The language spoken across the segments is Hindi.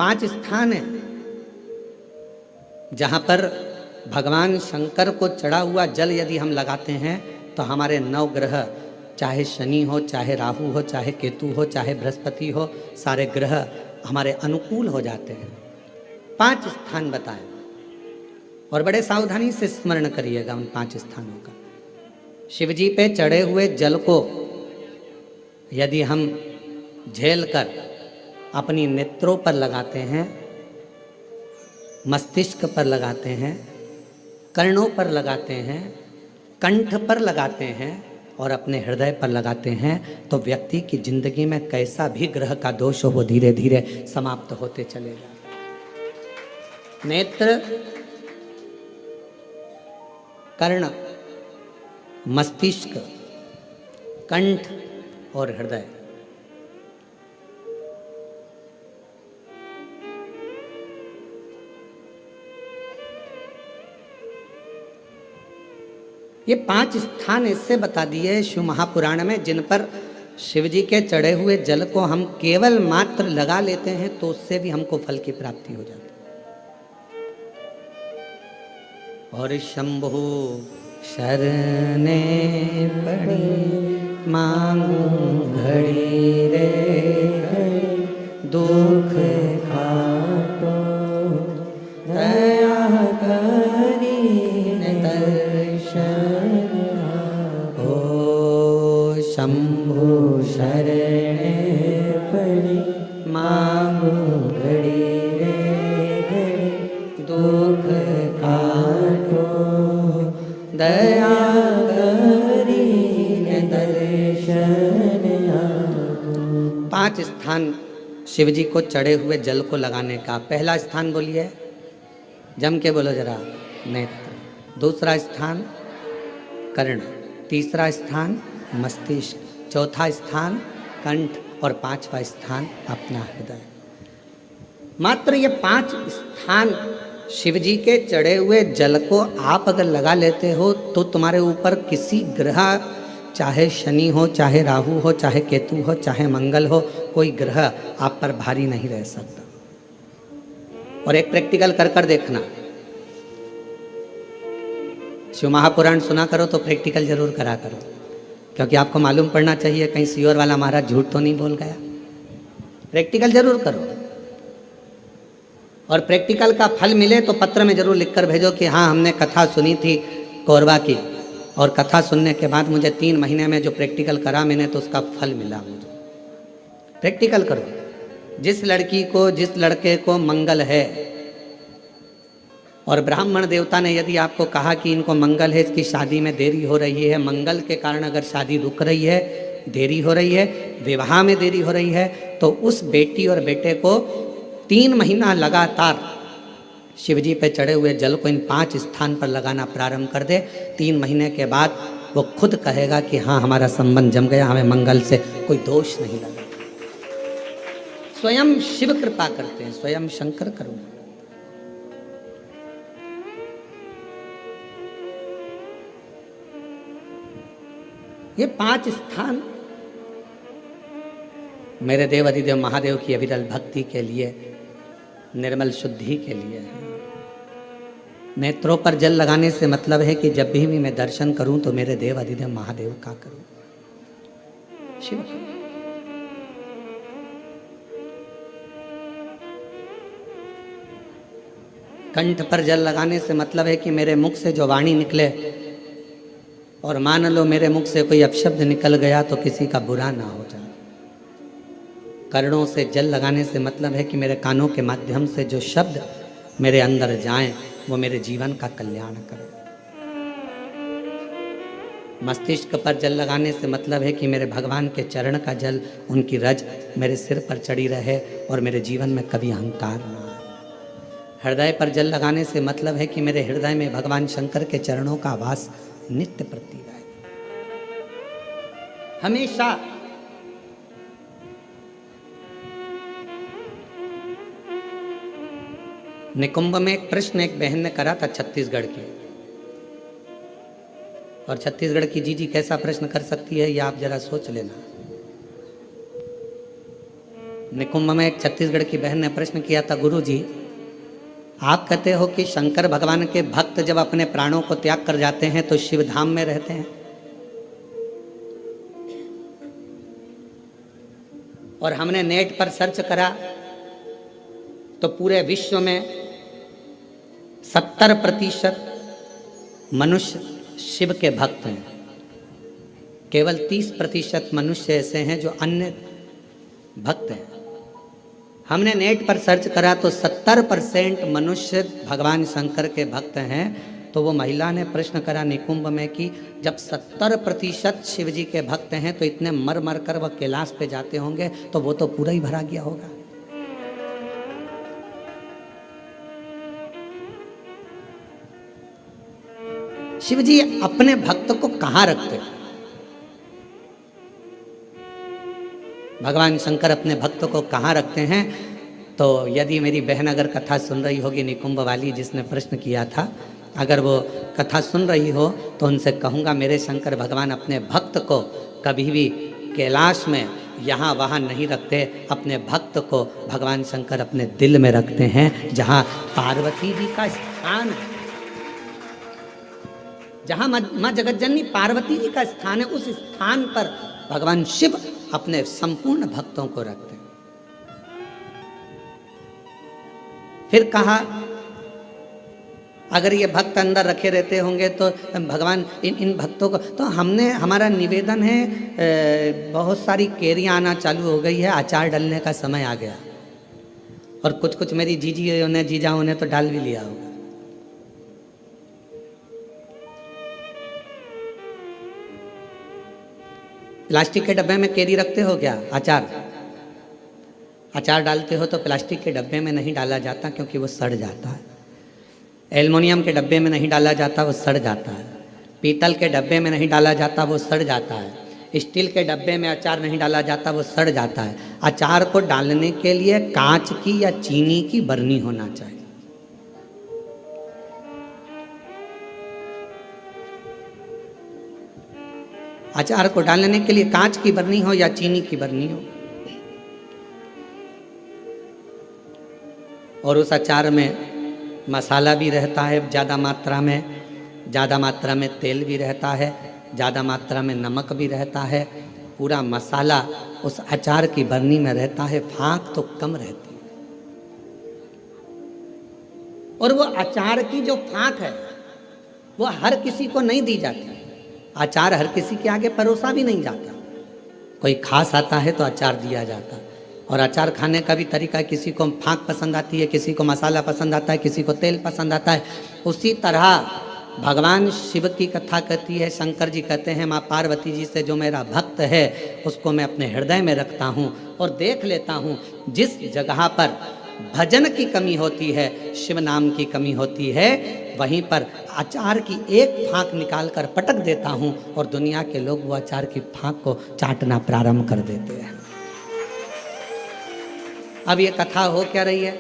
5 स्थान है जहाँ पर भगवान शंकर को चढ़ा हुआ जल यदि हम लगाते हैं तो हमारे 9 ग्रह, चाहे शनि हो, चाहे राहु हो, चाहे केतु हो, चाहे बृहस्पति हो, सारे ग्रह हमारे अनुकूल हो जाते हैं। 5 स्थान बताए और बड़े सावधानी से स्मरण करिएगा उन 5 स्थानों का। शिव जी पे चढ़े हुए जल को यदि हम झेल कर अपनी नेत्रों पर लगाते हैं, मस्तिष्क पर लगाते हैं, कर्णों पर लगाते हैं, कंठ पर लगाते हैं और अपने हृदय पर लगाते हैं तो व्यक्ति की जिंदगी में कैसा भी ग्रह का दोष हो वो धीरे धीरे समाप्त होते चलेगा। नेत्र, कर्ण, मस्तिष्क, कंठ और हृदय, ये 5 स्थान ऐसे बता दिए शिव महापुराण में जिन पर शिव जी के चढ़े हुए जल को हम केवल मात्र लगा लेते हैं तो उससे भी हमको फल की प्राप्ति हो जाती है। और शंभु शरणे पड़ी मांगू घड़ी रे दुख काटो दया करी दर्शन हो। शंभु शरणे पड़ी मांगू घड़ी रे घड़ी दुख काटो दया करी दर्शन हो। 5 स्थान शिव जी को चढ़े हुए जल को लगाने का। पहला स्थान बोलिए, जम के बोलो जरा, नेत्र। दूसरा स्थान कर्ण, तीसरा स्थान मस्तिष्क, चौथा स्थान कंठ और 5वां स्थान अपना हृदय। मात्र ये 5 स्थान शिव जी के चढ़े हुए जल को आप अगर लगा लेते हो तो तुम्हारे ऊपर किसी ग्रह, चाहे शनि हो, चाहे राहु हो, चाहे केतु हो, चाहे मंगल हो, कोई ग्रह आप पर भारी नहीं रह सकता। और एक प्रैक्टिकल कर कर देखना, शिव महापुराण सुना करो तो प्रैक्टिकल जरूर करा करो, क्योंकि आपको मालूम पड़ना चाहिए कहीं सियोर वाला महाराज झूठ तो नहीं बोल गया। प्रैक्टिकल जरूर करो और प्रैक्टिकल का फल मिले तो पत्र में जरूर लिखकर भेजो कि हाँ हमने कथा सुनी थी कोरबा की और कथा सुनने के बाद मुझे 3 महीने में जो प्रैक्टिकल करा मैंने तो उसका फल मिला मुझे। प्रैक्टिकल करो। जिस लड़की को, जिस लड़के को मंगल है और ब्राह्मण देवता ने यदि आपको कहा कि इनको मंगल है, इसकी शादी में देरी हो रही है, मंगल के कारण अगर शादी रुक रही है, देरी हो रही है, विवाह में देरी हो रही है, तो उस बेटी और बेटे को 3 महीना लगातार शिवजी पे चढ़े हुए जल को इन 5 स्थान पर लगाना प्रारंभ कर दे। 3 महीने के बाद वो खुद कहेगा कि हाँ हमारा संबंध जम गया, हमें मंगल से कोई दोष नहीं लगा। स्वयं शिव कृपा करते हैं, स्वयं शंकर करो। ये 5 स्थान मेरे देव अधिदेव महादेव की अविरल भक्ति के लिए, निर्मल शुद्धि के लिए है। नेत्रों पर जल लगाने से मतलब है कि जब भी मैं दर्शन करूं तो मेरे देव अधिदेव महादेव का करूं, शिव। कंठ पर जल लगाने से मतलब है कि मेरे मुख से जो वाणी निकले, और मान लो मेरे मुख से कोई अपशब्द निकल गया तो किसी का बुरा ना हो जाए। कर्णों से जल लगाने से मतलब है कि मेरे कानों के माध्यम से जो शब्द मेरे अंदर जाएं वो मेरे जीवन का कल्याण करें। मस्तिष्क पर जल लगाने से मतलब है कि मेरे भगवान के चरण का जल, उनकी रज मेरे सिर पर चढ़ी रहे और मेरे जीवन में कभी अहंकार ना आए। हृदय पर जल लगाने से मतलब है कि मेरे हृदय में भगवान शंकर के चरणों का वास नित्य प्रति रहे हमेशा। निकुंभ में एक प्रश्न एक बहन ने करा था छत्तीसगढ़ की, और छत्तीसगढ़ की जीजी कैसा प्रश्न कर सकती है ये आप जरा सोच लेना। निकुंभ में एक छत्तीसगढ़ की बहन ने प्रश्न किया था, गुरु जी आप कहते हो कि शंकर भगवान के भक्त जब अपने प्राणों को त्याग कर जाते हैं तो शिव धाम में रहते हैं, और हमने नेट पर सर्च करा तो पूरे विश्व में 70% मनुष्य शिव के भक्त हैं, केवल 30% मनुष्य ऐसे हैं जो अन्य भक्त हैं। हमने नेट पर सर्च करा तो 70% मनुष्य भगवान शंकर के भक्त हैं। तो वो महिला ने प्रश्न करा निकुंभ में कि जब 70% शिव जी के भक्त हैं तो इतने मर मर कर वह कैलाश पे जाते होंगे, तो वो तो पूरा ही भरा गया होगा। शिव जी अपने भक्त को कहाँ रखते हैं? भगवान शंकर अपने भक्त को कहाँ रखते हैं? तो यदि मेरी बहन अगर कथा सुन रही होगी, निकुंभ वाली जिसने प्रश्न किया था, अगर वो कथा सुन रही हो तो उनसे कहूँगा मेरे शंकर भगवान अपने भक्त को कभी भी कैलाश में यहाँ वहाँ नहीं रखते। अपने भक्त को भगवान शंकर अपने दिल में रखते हैं, जहाँ पार्वती जी का स्थान है, जहाँ माँ जगतजननी पार्वती जी का स्थान है, उस स्थान पर भगवान शिव अपने संपूर्ण भक्तों को रखते हैं। फिर कहा अगर ये भक्त अंदर रखे रहते होंगे तो भगवान इन भक्तों को, तो हमारा निवेदन है, बहुत सारी केरियाँ आना चालू हो गई है, अचार डालने का समय आ गया, और कुछ मेरी जीजियों ने जीजाओं ने तो डाल भी लिया होगा। प्लास्टिक के डब्बे में केरी रखते हो क्या? अचार डालते हो तो प्लास्टिक के डब्बे में नहीं डाला जाता, क्योंकि वो सड़ जाता है। एल्युमिनियम के डब्बे में नहीं डाला जाता, वो सड़ जाता है। पीतल के डब्बे में नहीं डाला जाता, वो सड़ जाता है। स्टील के डब्बे में अचार नहीं डाला जाता, वो सड़ जाता है। अचार को डालने के लिए कांच की या चीनी की बरनी होना चाहिए। अचार को डालने के लिए कांच की बरनी हो या चीनी की बरनी हो, और उस अचार में मसाला भी रहता है ज़्यादा मात्रा में तेल भी रहता है, ज़्यादा मात्रा में नमक भी रहता है। पूरा मसाला उस अचार की बरनी में रहता है, फाँक तो कम रहती है। और वो अचार की जो फाँक है वो हर किसी को नहीं दी जाती। अचार हर किसी के आगे परोसा भी नहीं जाता। कोई खास आता है तो अचार दिया जाता है। और अचार खाने का भी तरीका, किसी को फाँक पसंद आती है, किसी को मसाला पसंद आता है, किसी को तेल पसंद आता है। उसी तरह भगवान शिव की कथा कहती है, शंकर जी कहते हैं माँ पार्वती जी से जो मेरा भक्त है उसको मैं अपने हृदय में रखता हूँ और देख लेता हूँ जिस जगह पर भजन की कमी होती है, शिव नाम की कमी होती है, वहीं पर अचार की एक फाँक निकाल कर पटक देता हूँ और दुनिया के लोग वो अचार की फाँक को चाटना प्रारंभ कर देते हैं। अब ये कथा हो क्या रही है?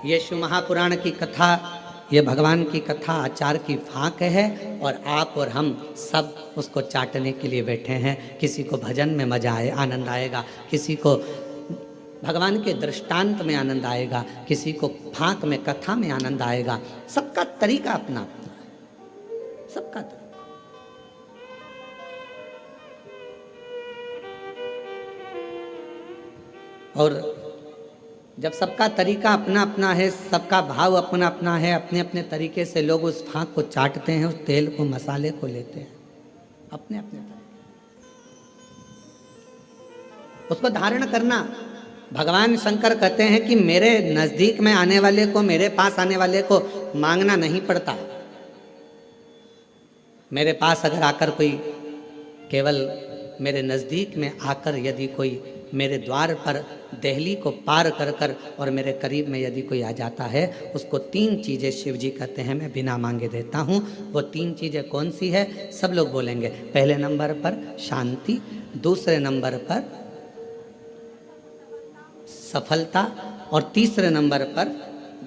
ये शिव महापुराण की कथा, ये भगवान की कथा अचार की फाँक है, और आप और हम सब उसको चाटने के लिए बैठे हैं। किसी को भजन में मजा आए, आनंद आएगा, किसी को भगवान के दृष्टांत में आनंद आएगा, किसी को फाँक में, कथा में आनंद आएगा। सबका तरीका अपना अपना है, सबका तरीका। और जब सबका तरीका अपना अपना है, सबका भाव अपना अपना है, अपने अपने तरीके से लोग उस फाँक को चाटते हैं, उस तेल को, मसाले को लेते हैं अपने अपने तरीके, उसको धारण करना। भगवान शंकर कहते हैं कि मेरे नज़दीक में आने वाले को, मेरे पास आने वाले को मांगना नहीं पड़ता। मेरे पास अगर आकर कोई, केवल मेरे नज़दीक में आकर यदि कोई मेरे द्वार पर देहली को पार कर कर और मेरे करीब में यदि कोई आ जाता है, उसको 3 चीज़ें शिव जी कहते हैं मैं बिना मांगे देता हूँ। वो 3 चीज़ें कौन सी है? सब लोग बोलेंगे। पहले नंबर पर शांति, दूसरे नंबर पर सफलता, और तीसरे नंबर पर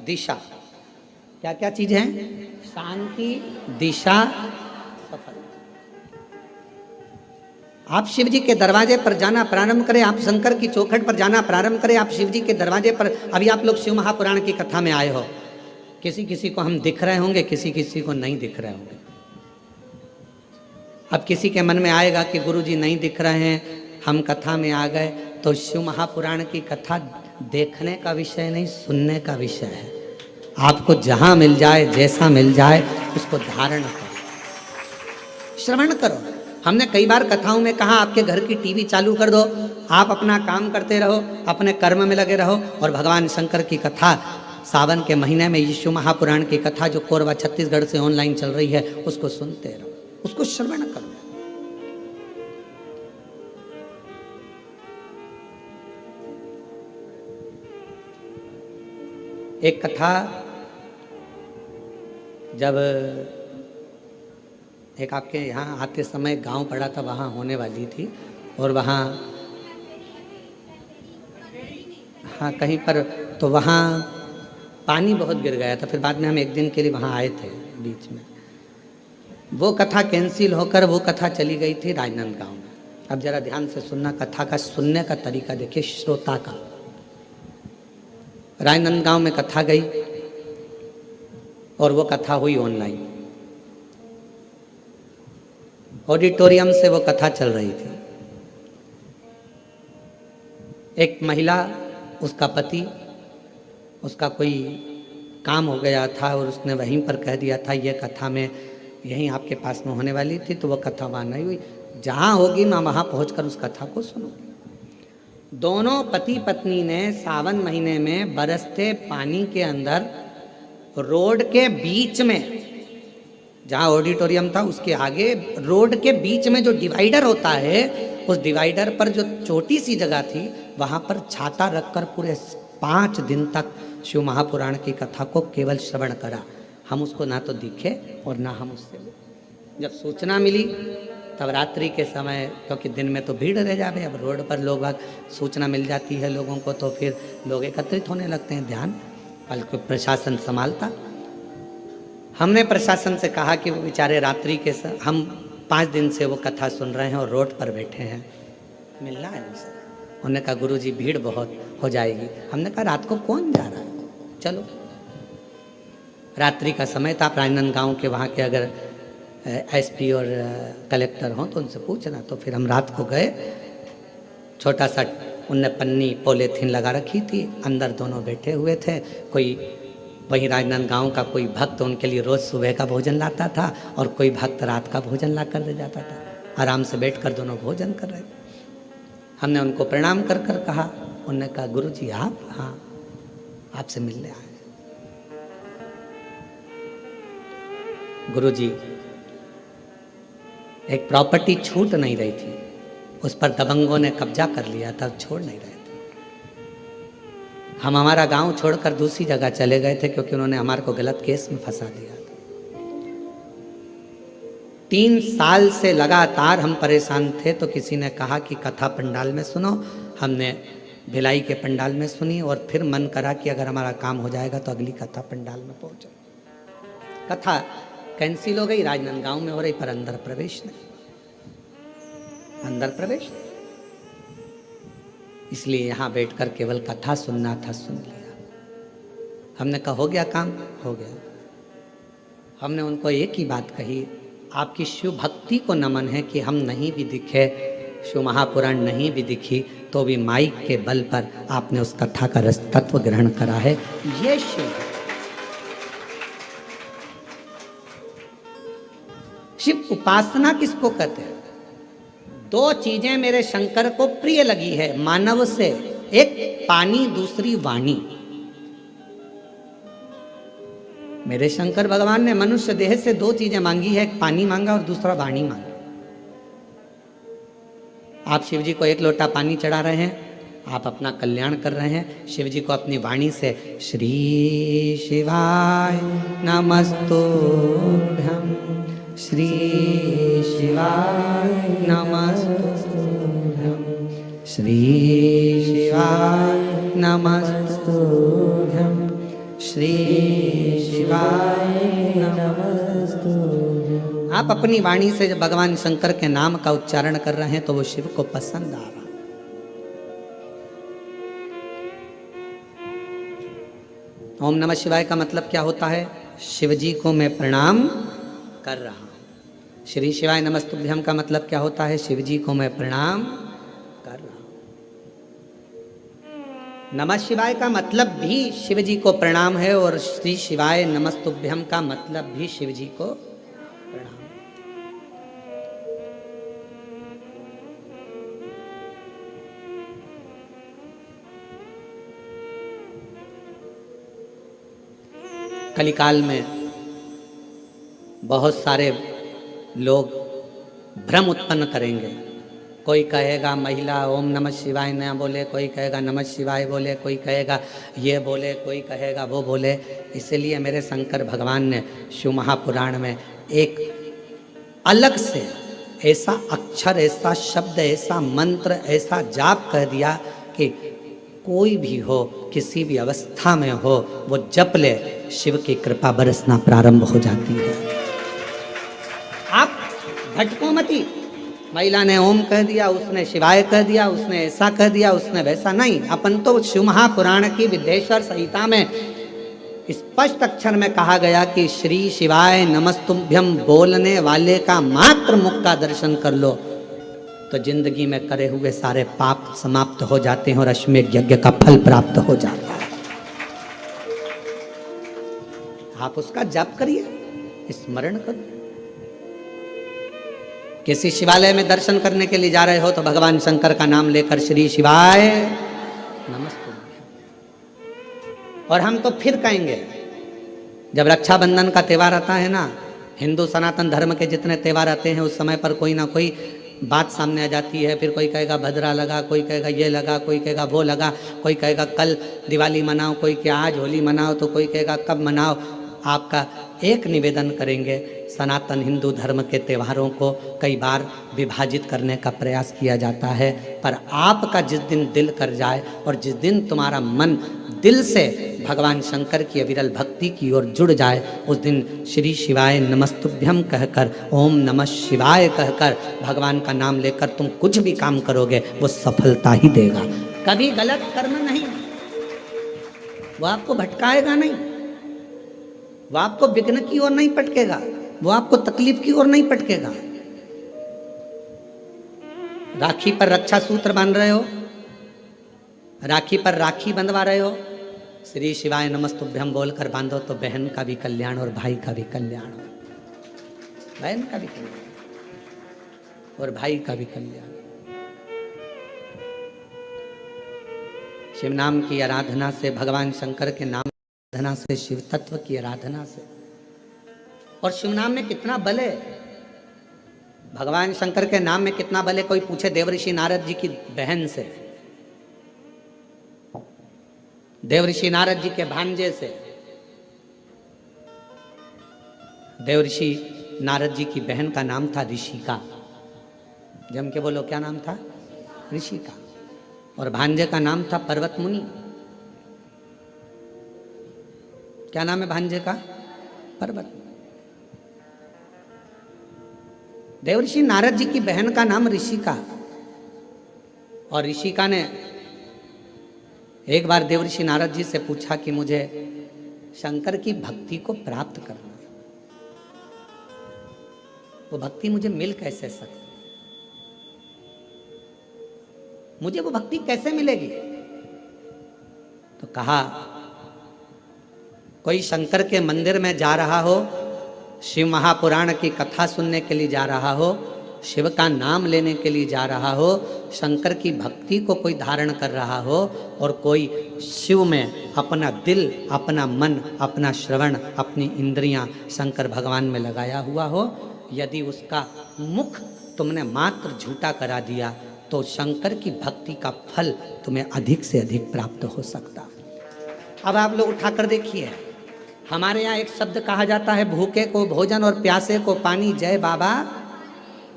दिशा। क्या क्या चीज़ें हैं? शांति, दिशा, सफलता। आप शिव जी के दरवाजे पर जाना प्रारंभ करें, आप शंकर की चौखट पर जाना प्रारंभ करें, आप शिव जी के दरवाजे पर। अभी आप लोग शिव महापुराण की कथा में आए हो, किसी किसी को हम दिख रहे होंगे, किसी किसी को नहीं दिख रहे होंगे। अब किसी के मन में आएगा कि गुरुजी नहीं दिख रहे हैं, हम कथा में आ गए, तो शिव महापुराण की कथा देखने का विषय नहीं, सुनने का विषय है। आपको जहां मिल जाए, जैसा मिल जाए, उसको धारण करो, श्रवण करो। हमने कई बार कथाओं में कहा आपके घर की टीवी चालू कर दो, आप अपना काम करते रहो, अपने कर्म में लगे रहो, और भगवान शंकर की कथा सावन के महीने में यीशु महापुराण की कथा जो कोरबा छत्तीसगढ़ से ऑनलाइन चल रही है, उसको सुनते रहो, उसको श्रवण करो। एक कथा जब एक आपके यहाँ आते समय गांव पड़ा था, वहाँ होने वाली थी, और वहाँ हाँ कहीं पर, तो वहाँ पानी बहुत गिर गया था। फिर बाद में हम एक दिन के लिए वहाँ आए थे, बीच में वो कथा कैंसिल होकर वो कथा चली गई थी राजनांदगांव में। अब जरा ध्यान से सुनना, कथा का सुनने का तरीका देखिए श्रोता का। राजनांदगांव में कथा गई और वो कथा हुई ऑनलाइन, ऑडिटोरियम से वो कथा चल रही थी। एक महिला, उसका पति, उसका कोई काम हो गया था और उसने वहीं पर कह दिया था ये कथा में यहीं आपके पास में होने वाली थी, तो वो कथा वहाँ नहीं हुई। जहाँ होगी मैं वहाँ पहुँचकर उस कथा को सुनूंगी। दोनों पति पत्नी ने सावन महीने में बरसते पानी के अंदर रोड के बीच में, जहाँ ऑडिटोरियम था उसके आगे रोड के बीच में जो डिवाइडर होता है, उस डिवाइडर पर जो छोटी सी जगह थी, वहाँ पर छाता रखकर पूरे 5 दिन तक शिव महापुराण की कथा को केवल श्रवण करा। हम उसको ना तो दिखे और ना हम उससे, जब सूचना मिली तब रात्रि के समय, क्योंकि दिन में तो भीड़ रह जावे, अब रोड पर लोग सूचना मिल जाती है लोगों को, तो फिर लोग एकत्रित होने लगते हैं, ध्यान बल्कि प्रशासन संभालता। हमने प्रशासन से कहा कि वो बेचारे रात्रि के हम 5 दिन से वो कथा सुन रहे हैं और रोड पर बैठे हैं, मिलना है उनसे। उन्होंने कहा गुरुजी भीड़ बहुत हो जाएगी। हमने कहा रात को कौन जा रहा है, चलो। रात्रि का समय था, राजनांदगांव के वहाँ के अगर एसपी और कलेक्टर हों तो उनसे पूछना। तो फिर हम रात को गए, छोटा सा उनने पन्नी पॉलीथीन लगा रखी थी, अंदर दोनों बैठे हुए थे। कोई वहीं राजनांदगांव का कोई भक्त उनके लिए रोज़ सुबह का भोजन लाता था और कोई भक्त रात का भोजन ला कर दे जाता था। आराम से बैठकर दोनों भोजन कर रहे थे। हमने उनको प्रणाम कर कर कहा, उन्होंने कहा गुरुजी आप? हाँ, आपसे मिलने आए। गुरुजी एक प्रॉपर्टी छूट नहीं रही थी, उस पर दबंगों ने कब्जा कर लिया था, छोड़ नहीं रहे थे। हम हमारा गांव छोड़कर दूसरी जगह चले गए थे क्योंकि उन्होंने हमारे को गलत केस में फंसा दिया था। 3 साल से लगातार हम परेशान थे, तो किसी ने कहा कि कथा पंडाल में सुनो। हमने भिलाई के पंडाल में सुनी और फिर मन करा कि अगर हमारा काम हो जाएगा तो अगली कथा पंडाल में पहुंचो। कथा कैंसिल हो गई, राजनांदगांव में हो रही, पर अंदर प्रवेश नहीं, अंदर प्रवेश नहीं। इसलिए यहाँ बैठकर केवल कथा सुनना था, सुन लिया। हमने कहा हो गया काम, हो गया। हमने उनको एक ही बात कही, आपकी शिव भक्ति को नमन है कि हम नहीं भी दिखे, शिव महापुराण नहीं भी दिखी, तो भी माइक के बल पर आपने उस कथा का रस तत्व ग्रहण करा है। ये शिव शिव उपासना किसको कहते हैं? 2 चीजें मेरे शंकर को प्रिय लगी है मानव से, एक पानी, दूसरी वाणी। मेरे शंकर भगवान ने मनुष्य देह से 2 चीजें मांगी है, एक पानी मांगा और दूसरा वाणी मांगा। आप शिव जी को 1 लोटा पानी चढ़ा रहे हैं, आप अपना कल्याण कर रहे हैं। शिव जी को अपनी वाणी से श्री शिवाय नमस्तुभ्यं, श्री शिवाय नमस्तुभ्यं, श्री शिवाय नमस्तुभ्यं, श्री शिवाय नमस्तुभ्यं। आप अपनी वाणी से जब भगवान शंकर के नाम का उच्चारण कर रहे हैं तो वो शिव को पसंद आ रहा। ओम नमः शिवाय का मतलब क्या होता है? शिव जी को मैं प्रणाम कर रहा हूं। श्री शिवाय नमस्तुभ्यम का मतलब क्या होता है? शिव जी को मैं प्रणाम कर रहा हूं। नमः शिवाय का मतलब भी शिव जी को प्रणाम है और श्री शिवाय नमस्तुभ्यम का मतलब भी शिव जी को प्रणाम। कलिकाल में बहुत सारे लोग भ्रम उत्पन्न करेंगे। कोई कहेगा महिला ओम नमः शिवाय न बोले, कोई कहेगा नमः शिवाय बोले, कोई कहेगा ये बोले, कोई कहेगा वो बोले। इसलिए मेरे शंकर भगवान ने शिव महापुराण में एक अलग से ऐसा अक्षर, ऐसा शब्द, ऐसा मंत्र, ऐसा जाप कह दिया कि कोई भी हो, किसी भी अवस्था में हो, वो जप ले, शिव की कृपा बरसना प्रारंभ हो जाती है। आप भटको मती। महिला ने ओम कह दिया, उसने शिवाय कह दिया, उसने ऐसा कह दिया, उसने वैसा नहीं। अपन तो शिव महापुराण की विद्येश्वर संहिता में स्पष्ट अक्षर में कहा गया कि श्री शिवाय नमस्तुभ्यम बोलने वाले का मात्र मुख का दर्शन कर लो तो जिंदगी में करे हुए सारे पाप समाप्त हो जाते हैं और अश्वमेध यज्ञ का फल प्राप्त हो जाता है। आप उसका जप करिए, स्मरण करो। किसी शिवालय में दर्शन करने के लिए जा रहे हो तो भगवान शंकर का नाम लेकर श्री शिवाय नमस्तुभ्यम। और हम तो फिर कहेंगे, जब रक्षाबंधन का त्यौहार आता है ना, हिंदू सनातन धर्म के जितने त्यौहार आते हैं उस समय पर कोई ना कोई बात सामने आ जाती है। फिर कोई कहेगा भद्रा लगा, कोई कहेगा ये लगा, कोई कहेगा वो लगा, कोई कहेगा कल दिवाली मनाओ, कोई कि आज होली मनाओ, तो कोई कहेगा कब मनाओ। आपका एक निवेदन करेंगे, सनातन हिंदू धर्म के त्योहारों को कई बार विभाजित करने का प्रयास किया जाता है, पर आपका जिस दिन दिल कर जाए और जिस दिन तुम्हारा मन दिल से भगवान शंकर की अविरल भक्ति की ओर जुड़ जाए, उस दिन श्री शिवाय नमस्तुभ्यम कहकर, ओम नमः शिवाय कहकर, भगवान का नाम लेकर तुम कुछ भी काम करोगे वो सफलता ही देगा। कभी गलत कर्म नहीं, वो आपको भटकाएगा नहीं, वो आपको विघ्न की ओर नहीं पटकेगा, वो आपको तकलीफ की ओर नहीं पटकेगा। राखी पर रक्षा सूत्र बांध रहे हो, राखी पर राखी बंधवा रहे हो, श्री शिवाय नमस्तुभ्यम बोलकर बांधो तो बहन का भी कल्याण और भाई का भी कल्याण हो, बहन का भी कल्याण और भाई का भी कल्याण। शिव नाम की आराधना से, भगवान शंकर के नाम की आराधना से, शिव तत्व की आराधना से, और शिव नाम में कितना बल है, भगवान शंकर के नाम में कितना बल है। कोई पूछे देवऋषि नारद जी की बहन से, देवऋषि नारद जी के भांजे से, देवऋषि नारद जी की बहन का नाम था ऋषिका। जम के बोलो क्या नाम था? ऋषिका। और भांजे का नाम था पर्वत मुनि। क्या नाम है भांजे का? पर्वत। देवऋषि नारद जी की बहन का नाम ऋषिका, और ऋषिका ने एक बार देवऋषि नारद जी से पूछा कि मुझे शंकर की भक्ति को प्राप्त करना, वो भक्ति मुझे मिल कैसे सकती, मुझे वो भक्ति कैसे मिलेगी? तो कहा, कोई शंकर के मंदिर में जा रहा हो, शिव महापुराण की कथा सुनने के लिए जा रहा हो, शिव का नाम लेने के लिए जा रहा हो, शंकर की भक्ति को कोई धारण कर रहा हो, और कोई शिव में अपना दिल, अपना मन, अपना श्रवण, अपनी इंद्रियां शंकर भगवान में लगाया हुआ हो, यदि उसका मुख तुमने मात्र झूठा करा दिया तो शंकर की भक्ति का फल तुम्हें अधिक से अधिक प्राप्त हो सकता। अब आप लोग उठाकर देखिए, हमारे यहाँ एक शब्द कहा जाता है, भूखे को भोजन और प्यासे को पानी। जय बाबा,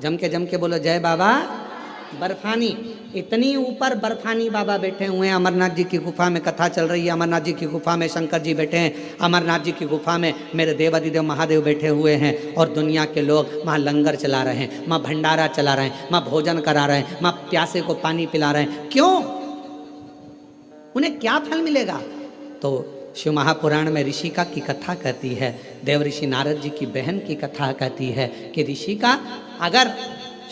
जम के बोलो जय बाबा। बर्फानी, इतनी ऊपर बर्फानी बाबा बैठे हुए हैं। अमरनाथ जी की गुफा में कथा चल रही है, अमरनाथ जी की गुफा में शंकर जी बैठे हैं, अमरनाथ जी की गुफा में मेरे देवादिदेव महादेव बैठे हुए हैं, और दुनिया के लोग वहाँ लंगर चला रहे हैं, वहाँ भंडारा चला रहे हैं, वहाँ भोजन करा रहे हैं, वहाँ प्यासे को पानी पिला रहे हैं। क्यों? उन्हें क्या फल मिलेगा? तो शिव महापुराण में ऋषिका की कथा कहती है, देव ऋषि नारद जी की बहन की कथा कहती है कि ऋषिका, अगर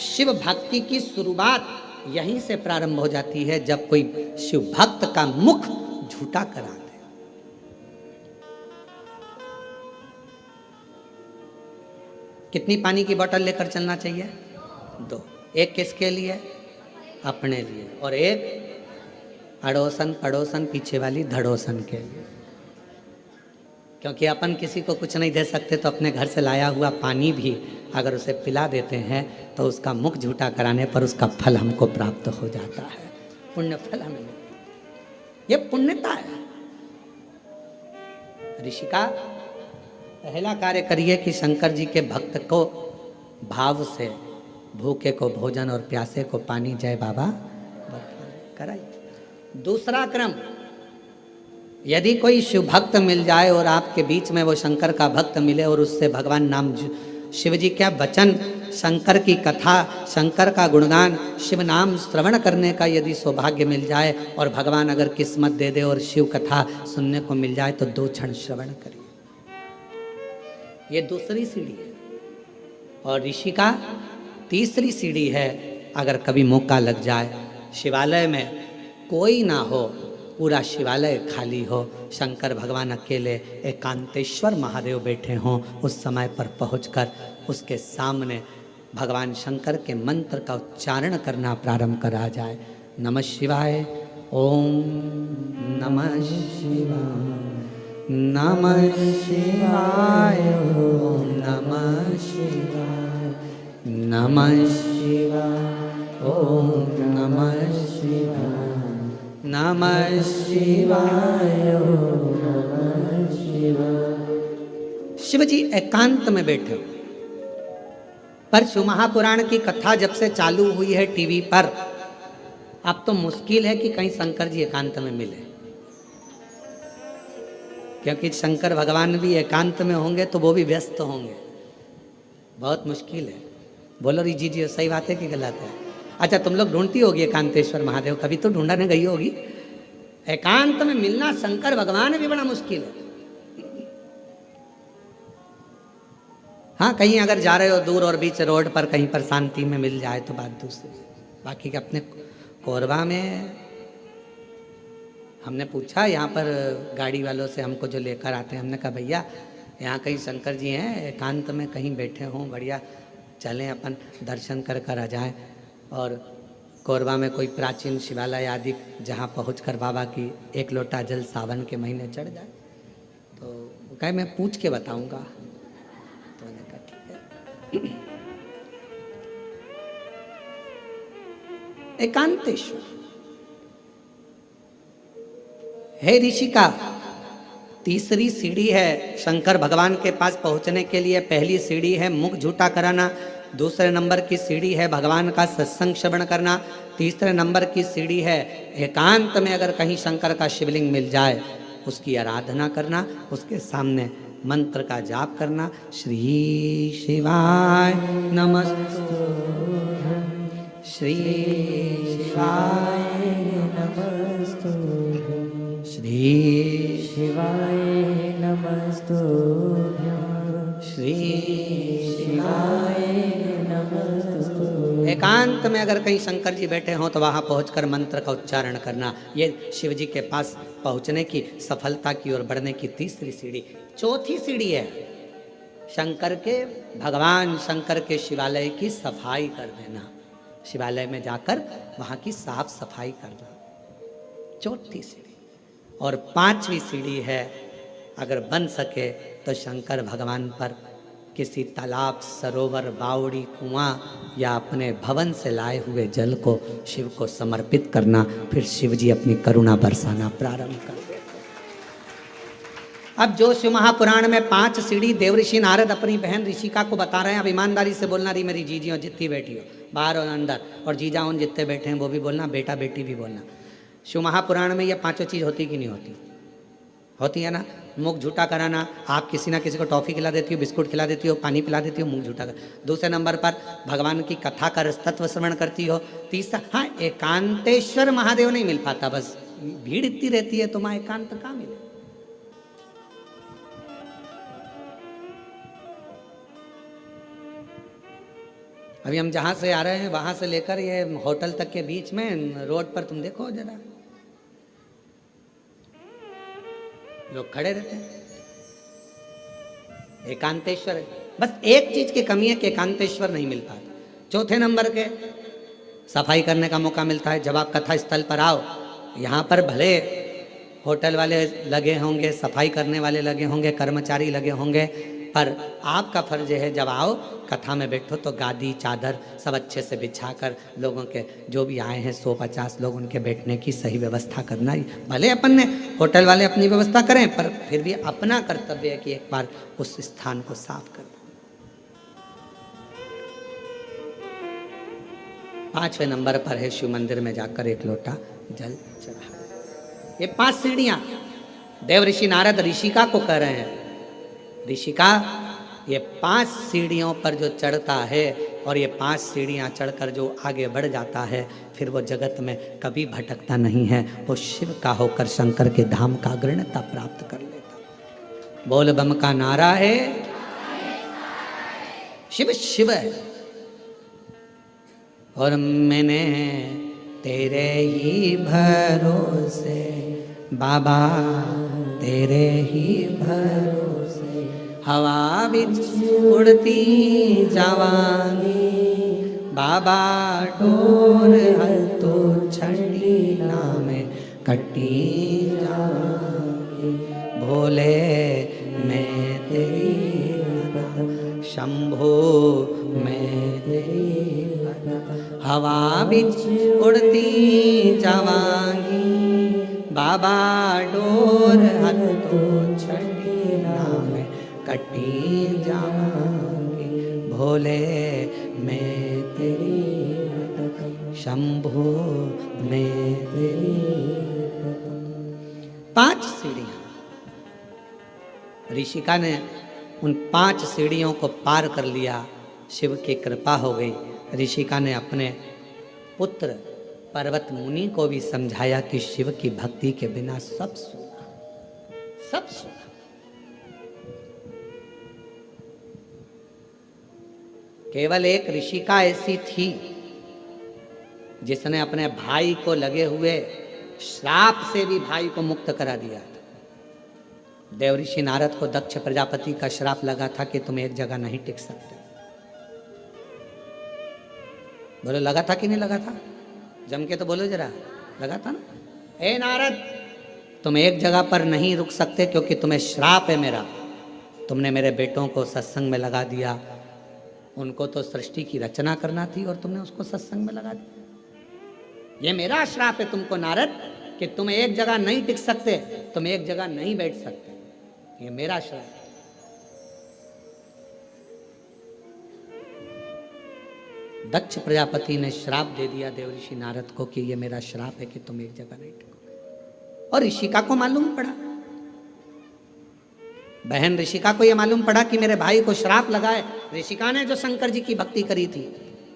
शिव भक्ति की शुरुआत यहीं से प्रारंभ हो जाती है जब कोई शिव भक्त का मुख झूठा करा दे। कितनी पानी की बोतल लेकर चलना चाहिए? 2। एक किसके लिए? अपने लिए, और एक अड़ोसन पड़ोसन पीछे वाली धड़ोसन के लिए। क्योंकि अपन किसी को कुछ नहीं दे सकते, तो अपने घर से लाया हुआ पानी भी अगर उसे पिला देते हैं तो उसका मुख झूठा कराने पर उसका फल हमको प्राप्त हो जाता है, पुण्य फल हमें मिलता है। ये पुण्यता है। ऋषिका, पहला कार्य करिए कि शंकर जी के भक्त को भाव से भूखे को भोजन और प्यासे को पानी, जय बाबा कराइए। दूसरा क्रम, यदि कोई शिव भक्त मिल जाए और आपके बीच में वो शंकर का भक्त मिले और उससे भगवान नाम, शिव जी क्या वचन, शंकर की कथा, शंकर का गुणगान, शिव नाम श्रवण करने का यदि सौभाग्य मिल जाए और भगवान अगर किस्मत दे दे और शिव कथा सुनने को मिल जाए तो 2 क्षण श्रवण करिए। ये दूसरी सीढ़ी है। और ऋषि का तीसरी सीढ़ी है, अगर कभी मौका लग जाए, शिवालय में कोई ना हो, पूरा शिवालय खाली हो, शंकर भगवान अकेले एकांतेश्वर महादेव बैठे हों, उस समय पर पहुंचकर उसके सामने भगवान शंकर के मंत्र का उच्चारण करना प्रारंभ करा जाए। नमः शिवाय, ओम नमः शिवाय, नमः शिवाय, ओम नमः शिवाय, नमः शिवाय, ओम नमः शिवाय, नमः शिवाय, नमः शिवाय। शिव जी एकांत में बैठे हो। पर शिव महापुराण की कथा जब से चालू हुई है टीवी पर, अब तो मुश्किल है कि कहीं शंकर जी एकांत में मिले, क्योंकि शंकर भगवान भी एकांत में होंगे तो वो भी व्यस्त होंगे। बहुत मुश्किल है। बोलो री जी, सही बात है कि गलत है? अच्छा, तुम लोग ढूंढती होगी एकांतेश्वर महादेव, कभी तो ढूंढने गई होगी। एकांत में मिलना शंकर भगवान भी बड़ा मुश्किल है। हाँ, कहीं अगर जा रहे हो दूर और बीच रोड पर कहीं पर शांति में मिल जाए तो बात दूसरी। बाकी के अपने कोरबा में हमने पूछा, यहाँ पर गाड़ी वालों से हमको जो लेकर आते हैं, हमने कहा भैया यहाँ कहीं शंकर जी हैं एकांत में कहीं बैठे हों, बढ़िया चलें अपन दर्शन कर कर आ जाएँ। और कोरबा में कोई प्राचीन शिवालय आदि जहाँ पहुंचकर बाबा की 1 लोटा जल सावन के महीने चढ़ जाए। तो कहे मैं पूछ के बताऊंगा। तो मैंने कहा ठीक है। एकांतेश्वर हे ऋषिका, तीसरी सीढ़ी है शंकर भगवान के पास पहुंचने के लिए। पहली सीढ़ी है मुख झूठा कराना, दूसरे नंबर की सीढ़ी है भगवान का सत्संग श्रवण करना, तीसरे नंबर की सीढ़ी है एकांत में अगर कहीं शंकर का शिवलिंग मिल जाए उसकी आराधना करना, उसके सामने मंत्र का जाप करना। श्री शिवाय नमस्तुभ्यं, श्री शिवाय नमस्तुभ्यं, श्री शिवाय नमस्तुभ्यं, श्री शिवाय नमस्तुभ्यं। एकांत में अगर कहीं शंकर जी बैठे हों तो वहाँ पहुंचकर मंत्र का उच्चारण करना। ये शिव जी के पास पहुंचने की, सफलता की ओर बढ़ने की तीसरी सीढ़ी। चौथी सीढ़ी है शंकर के, भगवान शंकर के शिवालय की सफाई कर देना। शिवालय में जाकर वहाँ की साफ सफाई करना, चौथी सीढ़ी। और पांचवी सीढ़ी है, अगर बन सके तो शंकर भगवान पर किसी तालाब, सरोवर, बावड़ी, कुआं या अपने भवन से लाए हुए जल को शिव को समर्पित करना। फिर शिव जी अपनी करुणा बरसाना प्रारंभ कर देते। अब जो शिव महापुराण में 5 सीढ़ी देवऋषि नारद अपनी बहन ऋषिका को बता रहे हैं, अब ईमानदारी से बोलना, रही मेरी जीजी और जितनी बैठी हो बाहर और अंदर, और जीजा उन जितने बैठे हैं वो भी बोलना, बेटा बेटी भी बोलना। शिव महापुराण में ये 5 चीज़ होती कि नहीं होती? होती है ना। मुख झूठा कराना, आप किसी ना किसी को टॉफ़ी खिला देती हो, बिस्कुट खिला देती हो, पानी पिला देती हो, मुख झूठा कर। दूसरे नंबर पर भगवान की कथा का तत्व श्रवण करती हो। तीसरा, हाँ, एकांतेश्वर महादेव नहीं मिल पाता, बस भीड़ इतनी रहती है तो माँ एकांत कहाँ मिले। अभी हम जहाँ से आ रहे हैं वहाँ से लेकर ये होटल तक के बीच में रोड पर तुम देखो जरा, लोग खड़े रहते हैं। एकांतेश्वर है। बस एक चीज की कमी है कि एकांतेश्वर नहीं मिल पाता। चौथे नंबर के सफाई करने का मौका मिलता है। जब आप कथा स्थल पर आओ, यहाँ पर भले होटल वाले लगे होंगे, सफाई करने वाले लगे होंगे, कर्मचारी लगे होंगे, पर आपका फर्ज है जब आओ कथा में बैठो तो गादी चादर सब अच्छे से बिछाकर लोगों के जो भी आए हैं 150 लोग उनके बैठने की सही व्यवस्था करना ही। भले अपन ने होटल वाले अपनी व्यवस्था करें, पर फिर भी अपना कर्तव्य है कि एक बार उस स्थान को साफ कर दें। 5वें नंबर पर है शिव मंदिर में जाकर एक लोटा जल चढ़ा। ये 5 सीढ़ियां देवऋषि नारद ऋषिका को कह रहे हैं, ऋषिका ये 5 सीढ़ियों पर जो चढ़ता है और ये 5 सीढ़ियां चढ़कर जो आगे बढ़ जाता है, फिर वो जगत में कभी भटकता नहीं है, वो शिव का होकर शंकर के धाम का अग्रणता प्राप्त कर लेता। बोल बम का नारा है, शिव शिव है। और मैंने तेरे ही भरोसे बाबा, तेरे ही भरोसे हवा बिच उड़ती जावांगी, बाबा डोर हल तो छड़ी नाम कटी जावांगी। भोले मैं तेरी शंभो मैं तेरी हवा बिच उड़ती जावांगी, बाबा डोर हल तो छड़ी नाम कटी जावांगी। भोले मैं तेरी शंभो मैं तेरी। 5 सीढ़ियां ऋषिका ने उन 5 सीढ़ियों को पार कर लिया। शिव की कृपा हो गई। ऋषिका ने अपने पुत्र पर्वत मुनि को भी समझाया कि शिव की भक्ति के बिना सब सुना, सब सुना। केवल एक ऋषिका ऐसी थी जिसने अपने भाई को लगे हुए श्राप से भी भाई को मुक्त करा दिया था। देवऋषि नारद को दक्ष प्रजापति का श्राप लगा था कि तुम एक जगह नहीं टिक सकते। बोलो लगा था कि नहीं लगा था? जम के तो बोलो जरा, लगा था ना? ए नारद, तुम एक जगह पर नहीं रुक सकते क्योंकि तुम्हें श्राप है मेरा। तुमने मेरे बेटों को सत्संग में लगा दिया। उनको तो सृष्टि की रचना करना थी और तुमने उसको सत्संग में लगा दिया। ये मेरा श्राप है तुमको नारद कि तुम एक जगह नहीं टिक सकते, तुम एक जगह नहीं बैठ सकते। ये मेरा श्राप है। दक्ष प्रजापति ने श्राप दे दिया देवऋषि नारद को कि ये मेरा श्राप है कि तुम एक जगह नहीं टिकोगे। और ऋषिका को मालूम पड़ा, बहन ऋषिका को यह मालूम पड़ा कि मेरे भाई को श्राप लगा है। ऋषिका ने जो शंकर जी की भक्ति करी थी,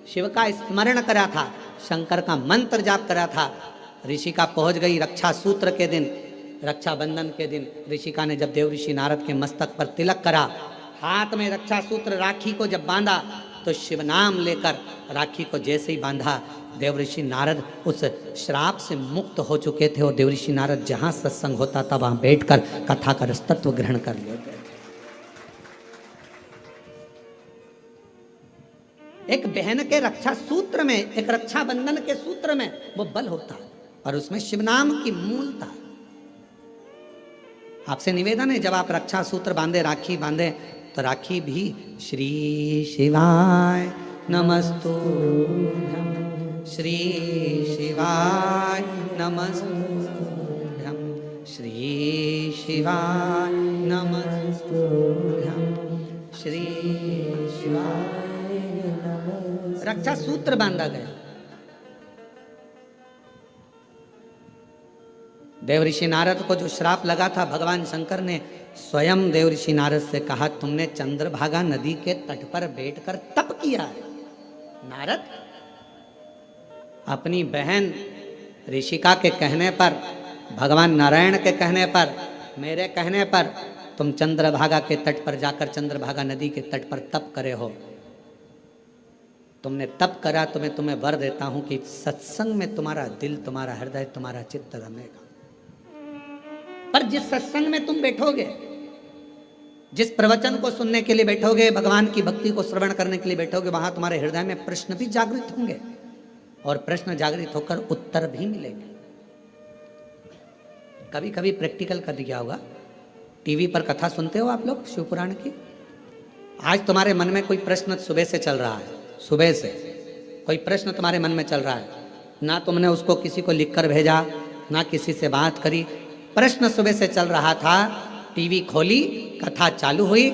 शिव का स्मरण करा था, शंकर का मंत्र जाप करा था। ऋषिका पहुंच गई रक्षा सूत्र के दिन, रक्षाबंधन के दिन। ऋषिका ने जब देवऋषि नारद के मस्तक पर तिलक करा, हाथ में रक्षा सूत्र राखी को जब बांधा, तो शिव नाम लेकर राखी को जैसे ही बांधा, देवऋषि नारद उस श्राप से मुक्त हो चुके थे। और देवऋषि नारद जहां सत्संग होता था वहां बैठकर कथा का रसतत्व ग्रहण कर लेते थे। एक बहन के रक्षा सूत्र में, एक रक्षाबंधन के सूत्र में वो बल होता है और उसमें शिव नाम की मूलता। आपसे निवेदन है, जब आप रक्षा सूत्र बांधे, राखी बांधे, तो राखी भी श्री शिवाय नमस्तुभ्यं, श्री शिवाय नमस्तुभ्यं, श्री शिवाय नमस्तुभ्यं श्री शिवाय नमः। रक्षा सूत्र बांधा गया। देव ऋषि नारद को जो श्राप लगा था, भगवान शंकर ने स्वयं देव ऋषि नारद से कहा, तुमने चंद्रभागा नदी के तट पर बैठकर तप किया है। नारद, अपनी बहन ऋषिका के कहने पर, भगवान नारायण के कहने पर, मेरे कहने पर तुम चंद्रभागा के तट पर जाकर चंद्रभागा नदी के तट पर तप करे हो। तुमने तप करा तो मैं तुम्हें वर देता हूं कि सत्संग में तुम्हारा दिल, तुम्हारा हृदय, तुम्हारा चित्त रमेगा। पर जिस सत्संग में तुम बैठोगे, जिस प्रवचन को सुनने के लिए बैठोगे, भगवान की भक्ति को श्रवण करने के लिए बैठोगे, वहां तुम्हारे हृदय में प्रश्न भी जागृत होंगे और प्रश्न जागृत होकर उत्तर भी मिलेंगे। कभी कभी प्रैक्टिकल कर दिया होगा, टीवी पर कथा सुनते हो आप लोग शिव पुराण की। आज तुम्हारे मन में कोई प्रश्न सुबह से चल रहा है, सुबह से कोई प्रश्न तुम्हारे मन में चल रहा है, ना तुमने उसको किसी को लिखकर भेजा, ना किसी से बात करी, प्रश्न सुबह से चल रहा था। टीवी खोली, कथा चालू हुई,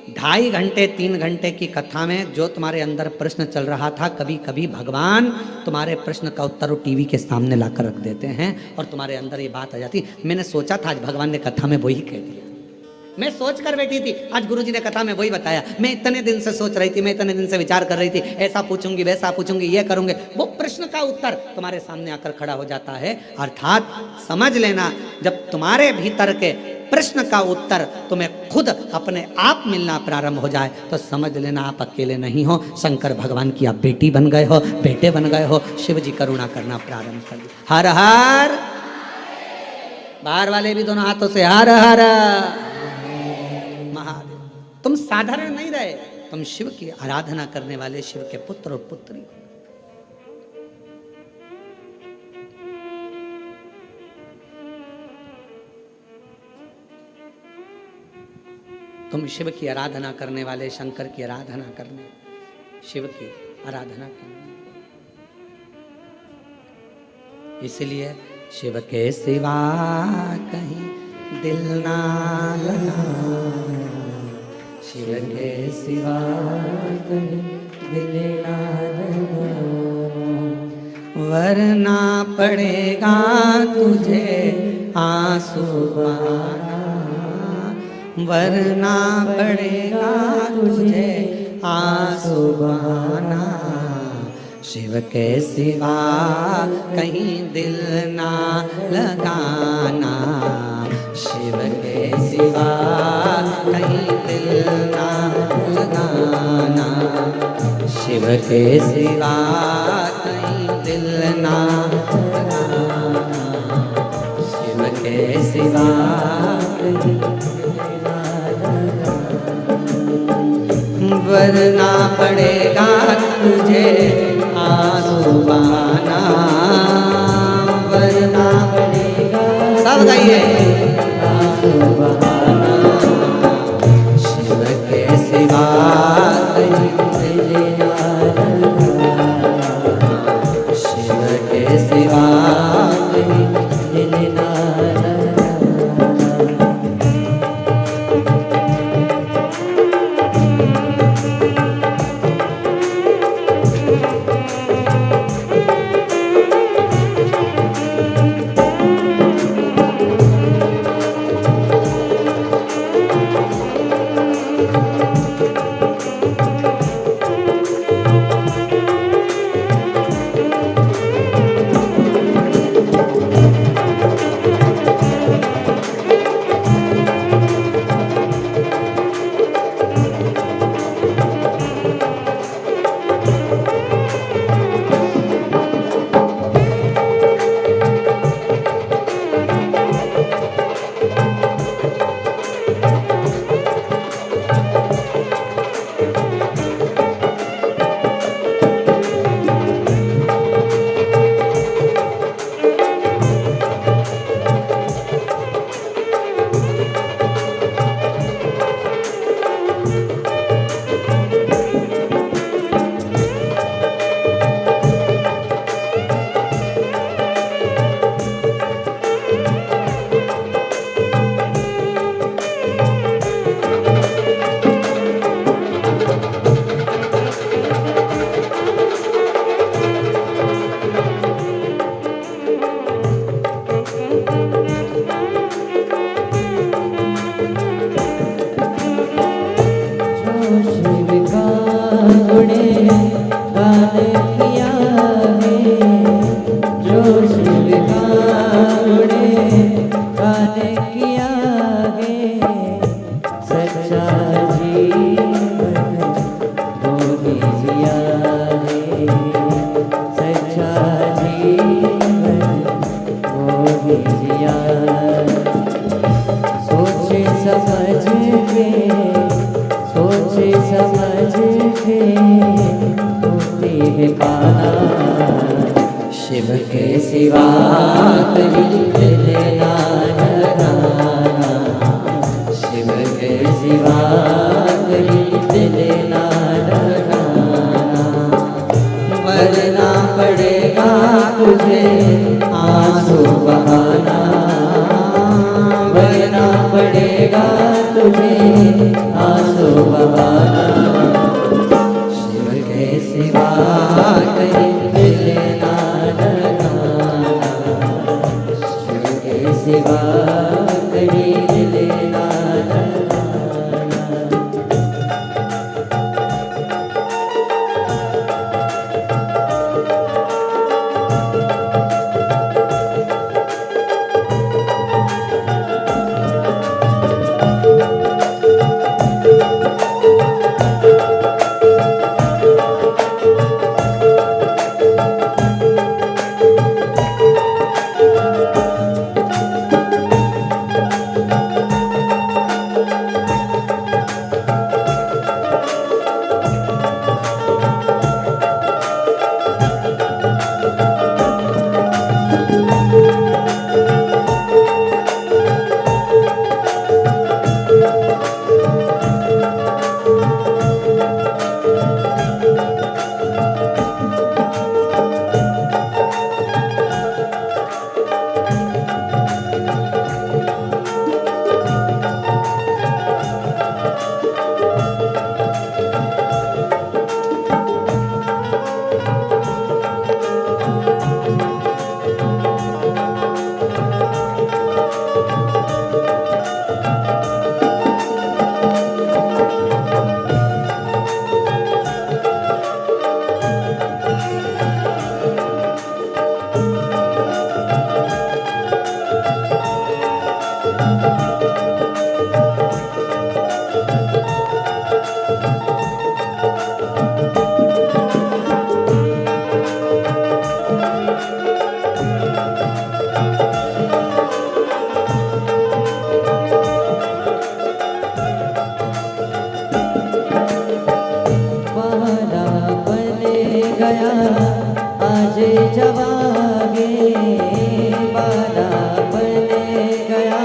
2.5 घंटे 3 घंटे की कथा में जो तुम्हारे अंदर प्रश्न चल रहा था, कभी कभी भगवान तुम्हारे प्रश्न का उत्तर वो टीवी के सामने लाकर रख देते हैं और तुम्हारे अंदर ये बात आ जाती, मैंने सोचा था आज भगवान ने कथा में वही कह दिया, मैं सोच कर बैठी थी आज गुरुजी ने कथा में वही बताया, मैं इतने दिन से सोच रही थी, मैं इतने दिन से विचार कर रही थी, ऐसा पूछूंगी, वैसा पूछूंगी, ये करूंगे। वो प्रश्न का उत्तर तुम्हारे सामने आकर खड़ा हो जाता है। अर्थात समझ लेना, जब तुम्हारे भीतर के प्रश्न का उत्तर तुम्हें खुद अपने आप मिलना प्रारंभ हो जाए तो समझ लेना आप अकेले नहीं हो, शंकर भगवान की आप बेटी बन गए हो, बेटे बन गए हो। शिव जी करुणा करना प्रारंभ कर दिया। हर हर, बाहर वाले भी दोनों हाथों से हर हर महादेव। तुम साधारण नहीं रहे, तुम शिव की आराधना करने वाले शिव के पुत्र और पुत्री हो। तुम शिव की आराधना करने वाले, शंकर की आराधना करने, शिव की आराधना करने। इसलिए शिव के सिवा कहीं दिल ना लगाना, शिव के सिवा कहीं दिल ना लगाना, वरना पड़ेगा तुझे आंसू बहाना, वरना पड़ेगा तुझे आंसू बहाना, शिव के सिवा कहीं दिल ना लगाना, शिव के सिवा कहीं दिल ना लगाना, शिव के सिवा कहीं दिल ना लगाना, शिव के सिवा कहीं वरना पड़ेगा तुझे आंसू बहाना, वरना पड़ेगा, सब गाइए, आंसू बहाना, शिव के सिवा कहीं दिल ना लगाना, शिव के सिवा कहीं दिल ना लगाना। समझ के, सोचे समझ के होती है पाना। शिव के सिवा खरीद लेना लगाना, शिव के सिवा खरीद लेना लगाना। वरना पड़ेगा तुझे आंसू बहाना, वरना पड़ेगा तुझे आंसू बहाना। शिव के सिवा खरीद लेना लगाना, शिव के सिवा खरीद लेना लगाना। आज जवागे बाला बने गया,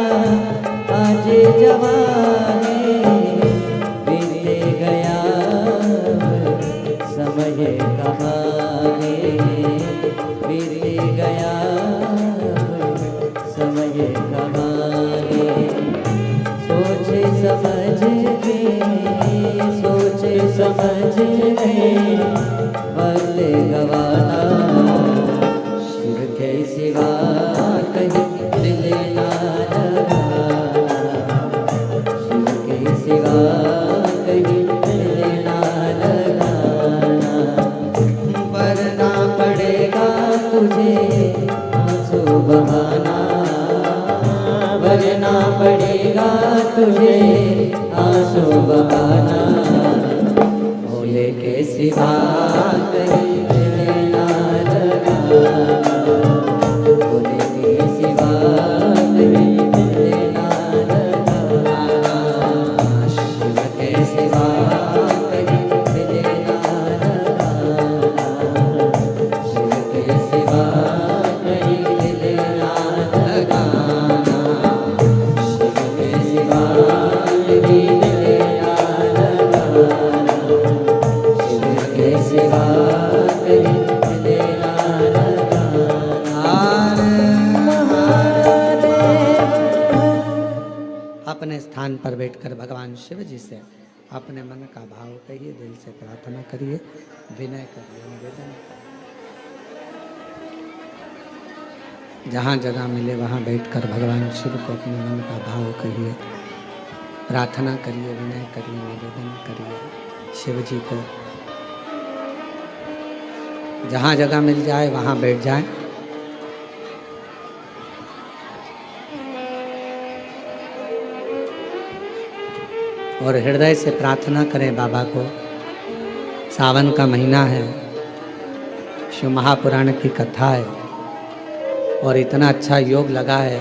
आज जवागे बीते गया समय कमागे, बीते गया समय कमागे। सोचे समझ के, सोचे समझ के बल गवाना। शिव के सिवा कहीं दिल ना लगाना, शिव के सिवा कहीं दिल ना लगाना। वरना पड़ेगा तुझे आंसू बहाना, वरना पड़ेगा तुझे आंसू बहाना। भोले के सिवा कहीं दिल ना लगाना, भोले के सिवा कहीं दिल ना लगाना। शिव के सिवा कहीं दिल ना लगाना, शिव के सिवा कहीं दिल ना लगाना। शिव के सिवा कहीं दिल ना लगाना, के सिवा कहीं देना अपने स्थान पर बैठकर भगवान शिव जी से अपने मन का भाव कहिए, दिल से प्रार्थना करिए, विनय करिए, निवेदन। जहाँ जगह मिले वहाँ बैठकर भगवान शिव को अपने मन का भाव कहिए, प्रार्थना करिए, विनय करिए, निवेदन करिए शिव जी को। जहाँ जगह मिल जाए वहाँ बैठ जाए। और हृदय से प्रार्थना करें बाबा को। सावन का महीना है, शिव महापुराण की कथा है और इतना अच्छा योग लगा है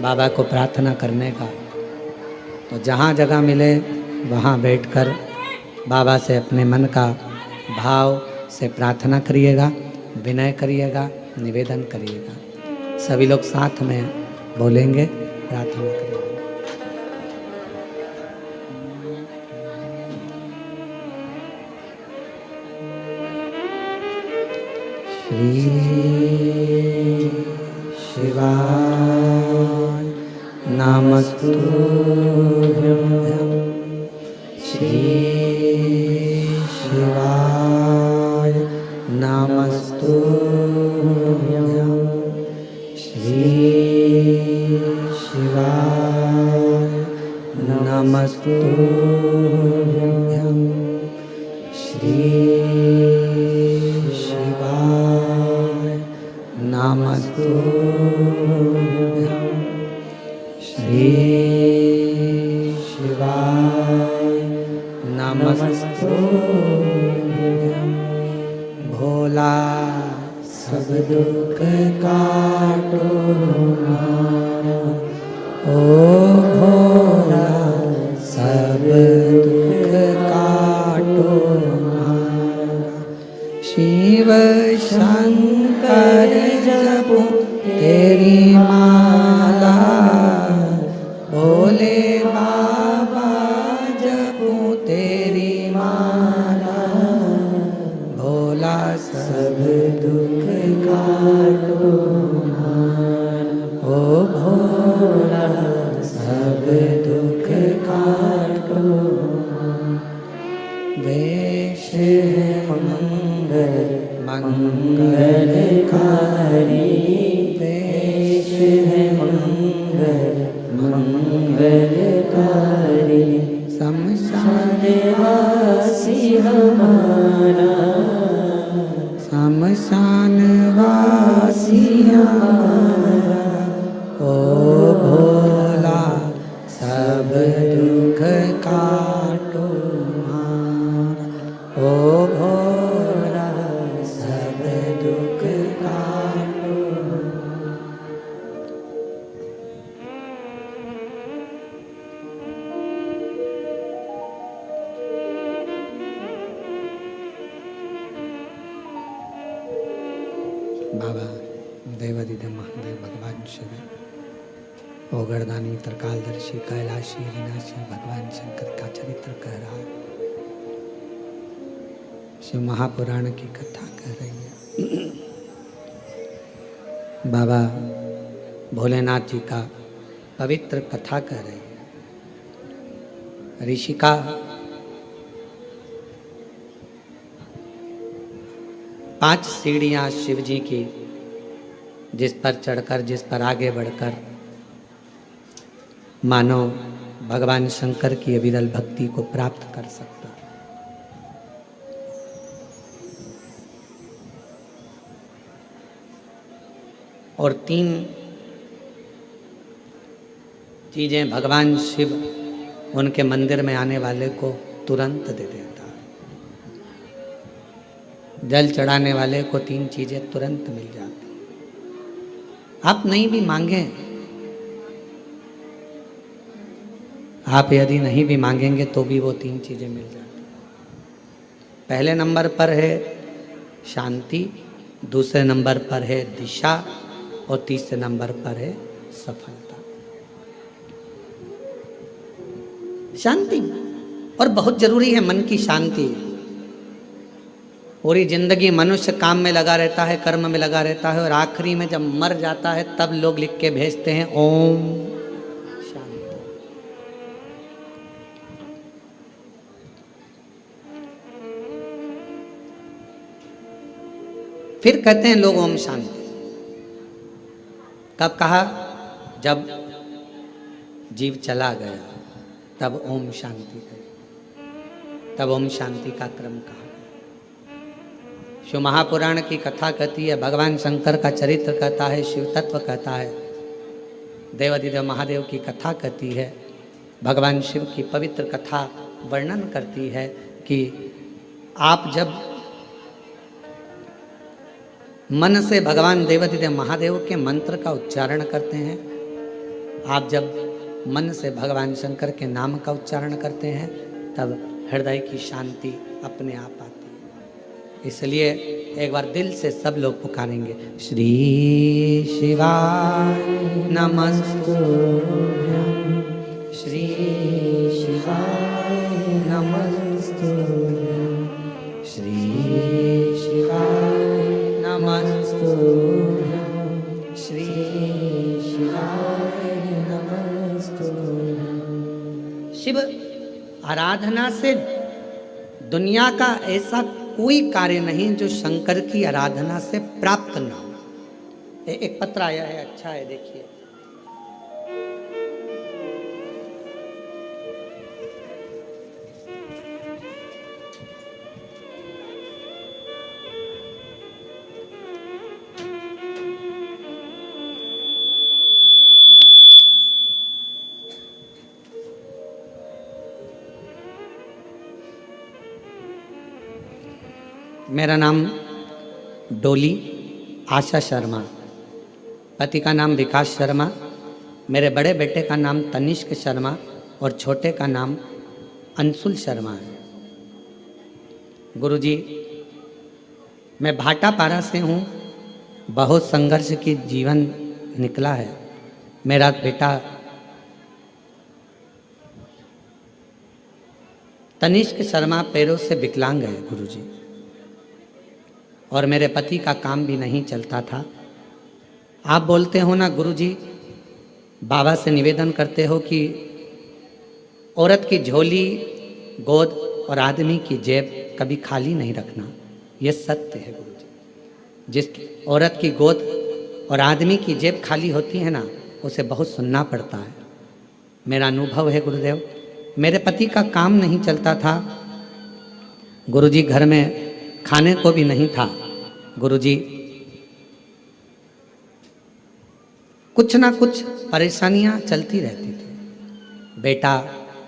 बाबा को प्रार्थना करने का। तो जहाँ जगह मिले वहाँ बैठकर बाबा से अपने मन का भाव से प्रार्थना करिएगा, विनय करिएगा, निवेदन करिएगा। सभी लोग साथ में बोलेंगे, प्रार्थना करिएगा। श्री शिवाय नमस्तुभ्यं। श्री शिवाय नमस्तुभ्यं। श्री शिवाय नमस्तुभ्यं। श्री शिवाय नमस्तुभ्यं। श्री शिवाय नमस्तुभ्यं। भोला सब दुख काटो हमारा, ओ भोला सब दुख काटो हमारा। शिव शंकर जपो तेरी माला, भोले बाबा जपो तेरी माला। भोला सब दुख काटो हमारा, ओ भोला सब दुख काटो। वेश है मंगल मंगलकारी, वेश है मंगल मंगलकारी। शमशान वासी हमारा, शमशान वासी हमारा। ओ भोला सब दुख काटो हमारा, ओ भोला सब दुख काटो। बाबा देवादिदेव महादेव भगवान शिव, ओगरदानी त्रिकालदर्शी कैलाशी विनाशी भगवान शंकर का चरित्र कह रहा है। शिव महापुराण की कथा कह रही है। बाबा भोलेनाथ जी का पवित्र कथा कह रही है। ऋषिका पांच सीढ़ियां शिव जी की, जिस पर चढ़कर, जिस पर आगे बढ़कर मानव भगवान शंकर की अविरल भक्ति को प्राप्त कर सकता है। और तीन चीजें भगवान शिव उनके मंदिर में आने वाले को तुरंत दे देता है। जल चढ़ाने वाले को तीन चीजें तुरंत मिल जाती। आप नहीं भी मांगे, आप यदि नहीं भी मांगेंगे तो भी वो तीन चीजें मिल जाती। पहले नंबर पर है शांति, दूसरे नंबर पर है दिशा और तीसरे नंबर पर है सफलता। शांति और बहुत जरूरी है, मन की शांति। पूरी जिंदगी मनुष्य काम में लगा रहता है, कर्म में लगा रहता है, और आखिरी में जब मर जाता है तब लोग लिख के भेजते हैं ओम शांति। फिर कहते हैं लोग ओम शांति। कब कहा? जब जीव चला गया तब ओम शांति कही, तब ओम शांति का क्रम कहा। शिव महापुराण की कथा कहती है, भगवान शंकर का चरित्र कहता है, शिव तत्व कहता है, देवादिदेव महादेव की कथा कहती है, भगवान शिव की पवित्र कथा वर्णन करती है कि आप जब मन से भगवान देवादिदेव महादेव के मंत्र का उच्चारण करते हैं, आप जब मन से भगवान शंकर के नाम का उच्चारण करते हैं तब हृदय की शांति अपने आप आती है। इसलिए एक बार दिल से सब लोग पुकारेंगे, श्री शिवाय नमस्तुभ्यं, श्री शिवाय नमस्तुभ्यं, श्री शिवाय नमस्तुभ्यं, श्री शिवाय नमस्तुभ्यं। शिव आराधना से दुनिया का ऐसा कोई कार्य नहीं जो शंकर की आराधना से प्राप्त ना हो। एक पत्र आया है, अच्छा है, देखिए। मेरा नाम डोली आशा शर्मा, पति का नाम विकास शर्मा, मेरे बड़े बेटे का नाम तनिष्क शर्मा और छोटे का नाम अंशुल शर्मा है। गुरुजी, मैं भाटापारा से हूँ। बहुत संघर्ष की जीवन निकला है। मेरा बेटा तनिष्क शर्मा पैरों से विकलांग है गुरुजी, और मेरे पति का काम भी नहीं चलता था। आप बोलते हो ना गुरुजी, बाबा से निवेदन करते हो कि औरत की झोली, गोद और आदमी की जेब कभी खाली नहीं रखना। यह सत्य है गुरुजी। जिस औरत की गोद और आदमी की जेब खाली होती है ना, उसे बहुत सुनना पड़ता है। मेरा अनुभव है गुरुदेव। मेरे पति का काम नहीं चलता था गुरुजी, घर में खाने को भी नहीं था गुरुजी। कुछ ना कुछ परेशानियां चलती रहती थी। बेटा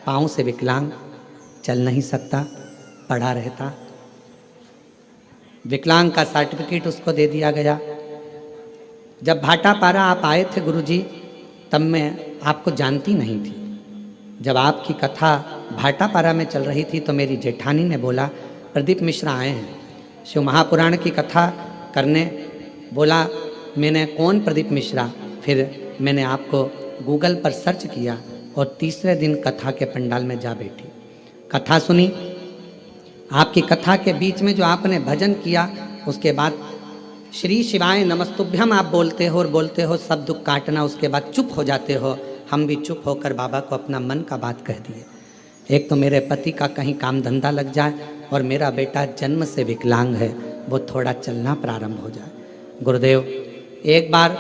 पाँव से विकलांग, चल नहीं सकता, पड़ा रहता। विकलांग का सर्टिफिकेट उसको दे दिया गया। जब भाटापारा आप आए थे गुरुजी, तब मैं आपको जानती नहीं थी। जब आपकी कथा भाटापारा में चल रही थी तो मेरी जेठानी ने बोला, प्रदीप मिश्रा आए हैं शिव महापुराण की कथा करने। बोला, मैंने कौन प्रदीप मिश्रा? फिर मैंने आपको गूगल पर सर्च किया और तीसरे दिन कथा के पंडाल में जा बैठी, कथा सुनी। आपकी कथा के बीच में जो आपने भजन किया, उसके बाद श्री शिवाय नमस्तुभ्यम आप बोलते हो और बोलते हो सब दुख काटना, उसके बाद चुप हो जाते हो। हम भी चुप होकर बाबा को अपना मन का बात कह दिए। एक तो मेरे पति का कहीं काम धंधा लग जाए और मेरा बेटा जन्म से विकलांग है, वो थोड़ा चलना प्रारंभ हो जाए। गुरुदेव, 1 बार,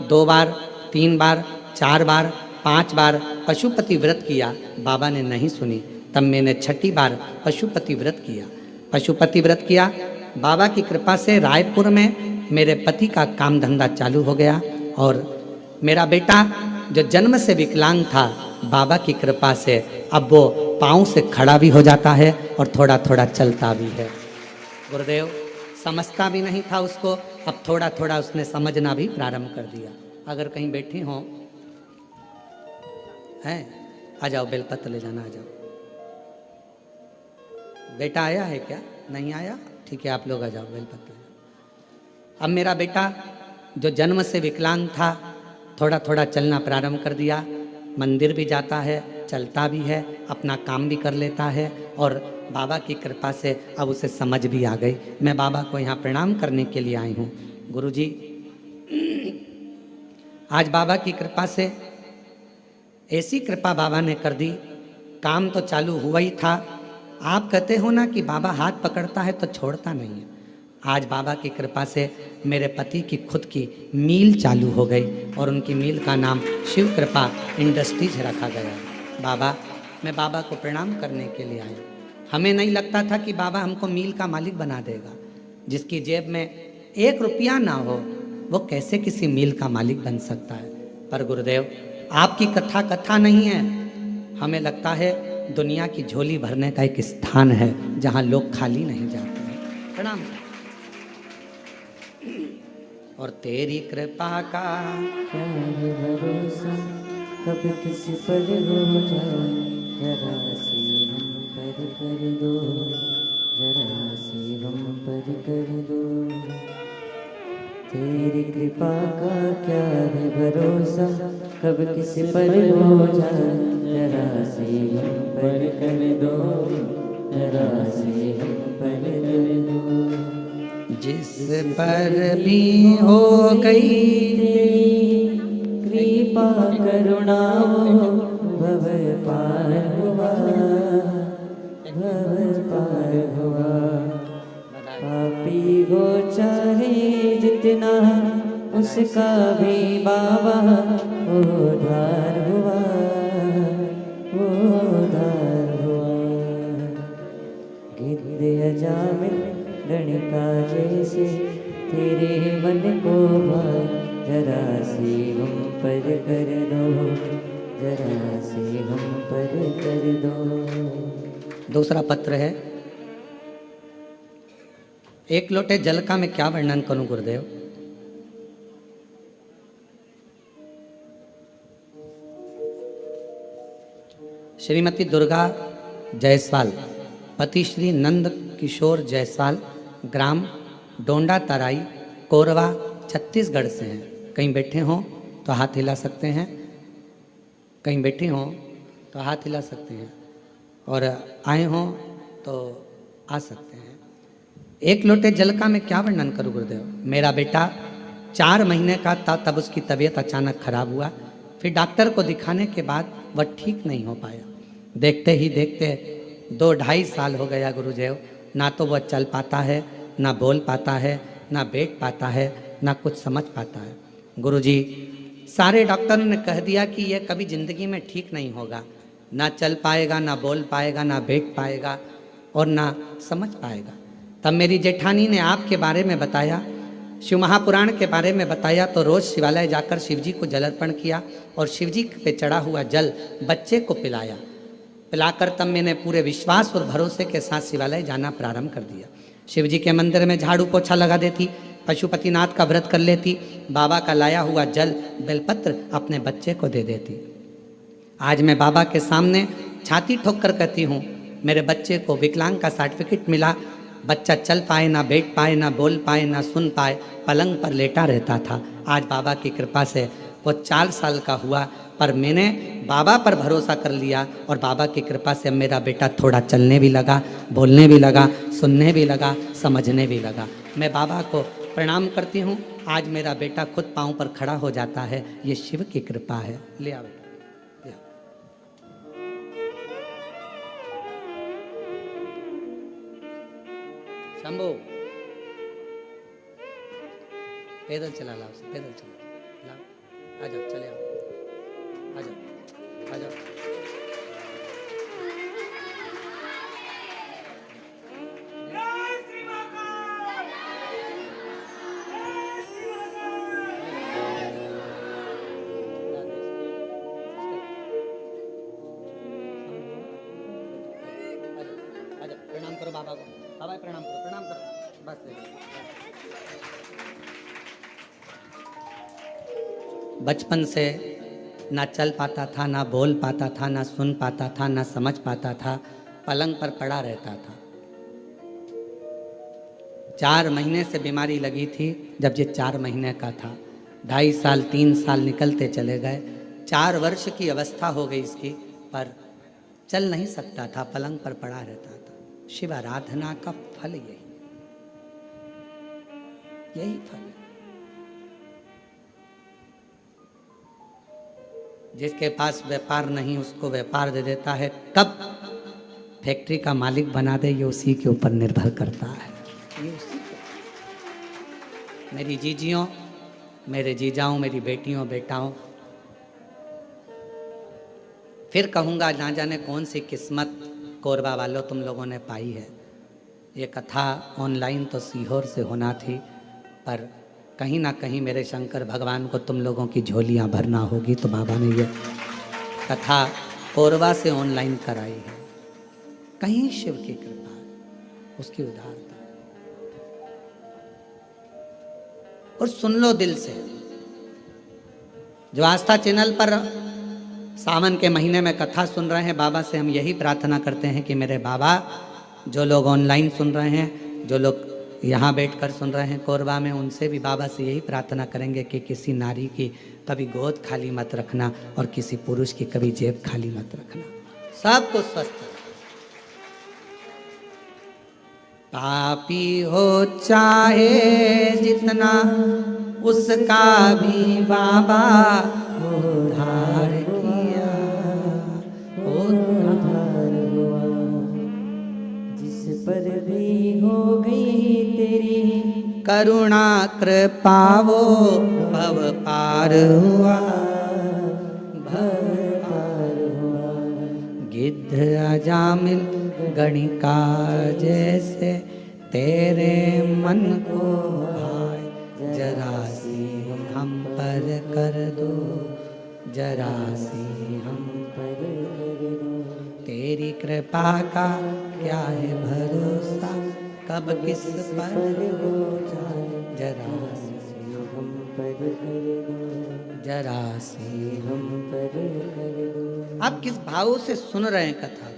2 बार, 3 बार, 4 बार, 5 बार पशुपति व्रत किया, बाबा ने नहीं सुनी। तब मैंने 6ठी बार पशुपति व्रत किया। पशुपति व्रत किया, बाबा की कृपा से रायपुर में मेरे पति का काम धंधा चालू हो गया और मेरा बेटा जो जन्म से विकलांग था, बाबा की कृपा से अब वो पाँव से खड़ा भी हो जाता है और थोड़ा थोड़ा चलता भी है। गुरुदेव, समझता भी नहीं था उसको, अब थोड़ा थोड़ा उसने समझना भी प्रारंभ कर दिया। अगर कहीं बैठी हो हैं, आ जाओ, बेलपत्र ले जाना, आ जाओ। बेटा आया है क्या? नहीं आया? ठीक है, आप लोग आ जाओ, बेलपत्र। अब मेरा बेटा जो जन्म से विकलांग था, थोड़ा थोड़ा चलना प्रारंभ कर दिया। मंदिर भी जाता है, चलता भी है, अपना काम भी कर लेता है और बाबा की कृपा से अब उसे समझ भी आ गई। मैं बाबा को यहाँ प्रणाम करने के लिए आई हूँ। गुरुजी, आज बाबा की कृपा से ऐसी कृपा बाबा ने कर दी, काम तो चालू हुआ ही था। आप कहते हो ना कि बाबा हाथ पकड़ता है तो छोड़ता नहीं है। आज बाबा की कृपा से मेरे पति की खुद की मील चालू हो गई और उनकी मील का नाम शिव कृपा इंडस्ट्रीज रखा गया है। बाबा, मैं बाबा को प्रणाम करने के लिए आया। हमें नहीं लगता था कि बाबा हमको मील का मालिक बना देगा। जिसकी जेब में 1 रुपया ना हो, वो कैसे किसी मील का मालिक बन सकता है? पर गुरुदेव, आपकी कथा कथा नहीं है। हमें लगता है दुनिया की झोली भरने का एक स्थान है जहाँ लोग खाली नहीं जाते हैं। प्रणाम। और तेरी कृपा का क्या है भरोसा, कब किस पर हो जाए, जरा सी हम पर कर दो, जरा सी हम पर कर दो। तेरी कृपा का क्या है भरोसा, कब किस पर हो जाए, जरा सी हम पर कर दो, जरा सी हम पर कर दो। जिस पर भी हो गई तेरी कृपा करुणा वो भव पार हुआ, भव पार हुआ। पापी हो चाहे जितना, उसका भी बाबा उद्धार हुआ, उद्धार हुआ। गिद्ध अजामिल गणिका जैसे तेरे मन को भाए, जरा सी हम पर कर दो, जरा सी हम पर कर दो। दूसरा पत्र है। एक लोटे जल का मैं क्या वर्णन करूं गुरुदेव। श्रीमती दुर्गा जायसवाल, पति श्री नंद किशोर जायसवाल, ग्राम डोंडा तराई, कोरवा, छत्तीसगढ़ से हैं। कहीं बैठे हों तो हाथ हिला सकते हैं, कहीं बैठे हों तो हाथ हिला सकते हैं, और आए हों तो आ सकते हैं। एक लोटे जल का मैं क्या वर्णन करूं गुरुदेव। मेरा बेटा 4 महीने का था तब उसकी तबीयत अचानक खराब हुआ। फिर डॉक्टर को दिखाने के बाद वह ठीक नहीं हो पाया। देखते ही देखते 2-2.5 साल हो गया गुरुदेव। ना तो वह चल पाता है, ना बोल पाता है, ना बैठ पाता है, ना कुछ समझ पाता है। गुरुजी, सारे डॉक्टरों ने कह दिया कि यह कभी ज़िंदगी में ठीक नहीं होगा। ना चल पाएगा, ना बोल पाएगा, ना बैठ पाएगा और ना समझ पाएगा। तब मेरी जेठानी ने आपके बारे में बताया, शिव महापुराण के बारे में बताया, तो रोज़ शिवालय जाकर शिवजी को जल अर्पण किया और शिवजी पे चढ़ा हुआ जल बच्चे को पिलाया। पिलाकर तब मैंने पूरे विश्वास और भरोसे के साथ शिवालय जाना प्रारंभ कर दिया। शिवजी के मंदिर में झाड़ू पोछा लगा देती, पशुपतिनाथ का व्रत कर लेती, बाबा का लाया हुआ जल बेलपत्र अपने बच्चे को दे देती। आज मैं बाबा के सामने छाती ठोक कर कहती हूँ, मेरे बच्चे को विकलांग का सर्टिफिकेट मिला। बच्चा चल पाए ना बैठ पाए, ना बोल पाए, ना सुन पाए, पलंग पर लेटा रहता था। आज बाबा की कृपा से वो 4 साल का हुआ, पर मैंने बाबा पर भरोसा कर लिया और बाबा की कृपा से मेरा बेटा थोड़ा चलने भी लगा, बोलने भी लगा, सुनने भी लगा, समझने भी लगा। मैं बाबा को प्रणाम करती हूँ। आज मेरा बेटा खुद पाँव पर खड़ा हो जाता है। ये शिव की कृपा है। ले आओ बेटा, ले आओ। शंभू, पैदल चला लाओ, पैदल चला लाओ। आ जाओ, चले आओ, आ जाओ, आ जाओ। प्रणाम करो बाबा को। बाबा प्रणाम करो, प्रणाम करो, बस। बचपन से ना चल पाता था, ना बोल पाता था, ना सुन पाता था, ना समझ पाता था, पलंग पर पड़ा रहता था। 4 महीने से बीमारी लगी थी। जब ये 4 महीने का था, 2.5 साल 3 साल निकलते चले गए। 4 वर्ष की अवस्था हो गई इसकी, पर चल नहीं सकता था, पलंग पर पड़ा रहता था। शिव आराधना का फल यही फल है। जिसके पास व्यापार नहीं उसको व्यापार दे देता है। कब फैक्ट्री का मालिक बना दे ये उसी के ऊपर निर्भर करता है। ये उसी को। मेरी जीजियों, मेरे जीजाओं, मेरी बेटियों, बेटाओं, फिर कहूँगा, ना जाने कौन सी किस्मत कोरबा वालों तुम लोगों ने पाई है। ये कथा ऑनलाइन तो सीहोर से होना थी, पर कहीं ना कहीं मेरे शंकर भगवान को तुम लोगों की झोलियां भरना होगी, तो बाबा ने ये कथा कोरबा से ऑनलाइन कराई है। कहीं शिव की कृपा है, उसकी उदारता। और सुन लो दिल से, जो आस्था चैनल पर सावन के महीने में कथा सुन रहे हैं, बाबा से हम यही प्रार्थना करते हैं कि मेरे बाबा, जो लोग ऑनलाइन सुन रहे हैं, जो लोग यहाँ बैठकर सुन रहे हैं कोरबा में, उनसे भी बाबा से यही प्रार्थना करेंगे कि किसी नारी की कभी गोद खाली मत रखना और किसी पुरुष की कभी जेब खाली मत रखना, सबको स्वस्थ। पापी हो चाहे जितना, उसका भी बाबा उद्धार किया, उद्धार हुआ। जिस पर भी हो गई तेरी करुणा कृपा वो भव पार हुआ, भव पार हुआ। गिद्ध अजामिल गणिका जैसे तेरे मन को भाए, जरा सी हम पर कर दो, जरा सी हम पर कर दो। तेरी कृपा का क्या है भरोसा, कब किस पर हो जाए, जरा सी हम पर कर दो, जरा सी हम। हम पर कर दो। आप किस भाव से सुन रहे हैं कथा?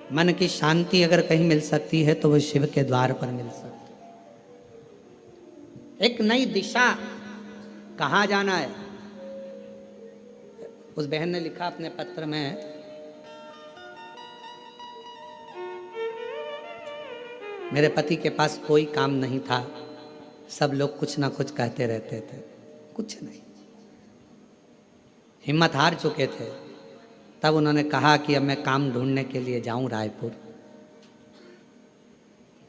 मन की शांति अगर कहीं मिल सकती है तो वो शिव के द्वार पर मिल सकती है। एक नई दिशा, कहाँ जाना है। उस बहन ने लिखा अपने पत्र में, मेरे पति के पास कोई काम नहीं था, सब लोग कुछ ना कुछ कहते रहते थे, कुछ नहीं, हिम्मत हार चुके थे। तब उन्होंने कहा कि अब मैं काम ढूंढने के लिए जाऊं रायपुर।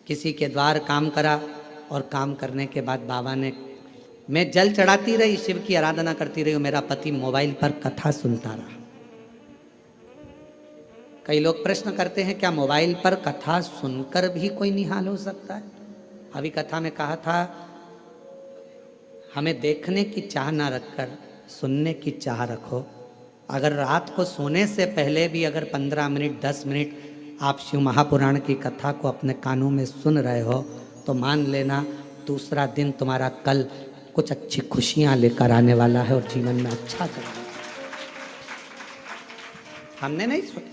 किसी के द्वार काम करा और काम करने के बाद बाबा ने, मैं जल चढ़ाती रही, शिव की आराधना करती रही, मेरा पति मोबाइल पर कथा सुनता रहा। कई लोग प्रश्न करते हैं क्या मोबाइल पर कथा सुनकर भी कोई निहाल हो सकता है? अभी कथा में कहा था, हमें देखने की चाह ना रखकर सुनने की चाह रखो। अगर रात को सोने से पहले भी अगर 15 मिनट 10 मिनट आप शिव महापुराण की कथा को अपने कानों में सुन रहे हो तो मान लेना दूसरा दिन तुम्हारा कल कुछ अच्छी खुशियां लेकर आने वाला है और जीवन में अच्छा करेगा। हमने नहीं सुना,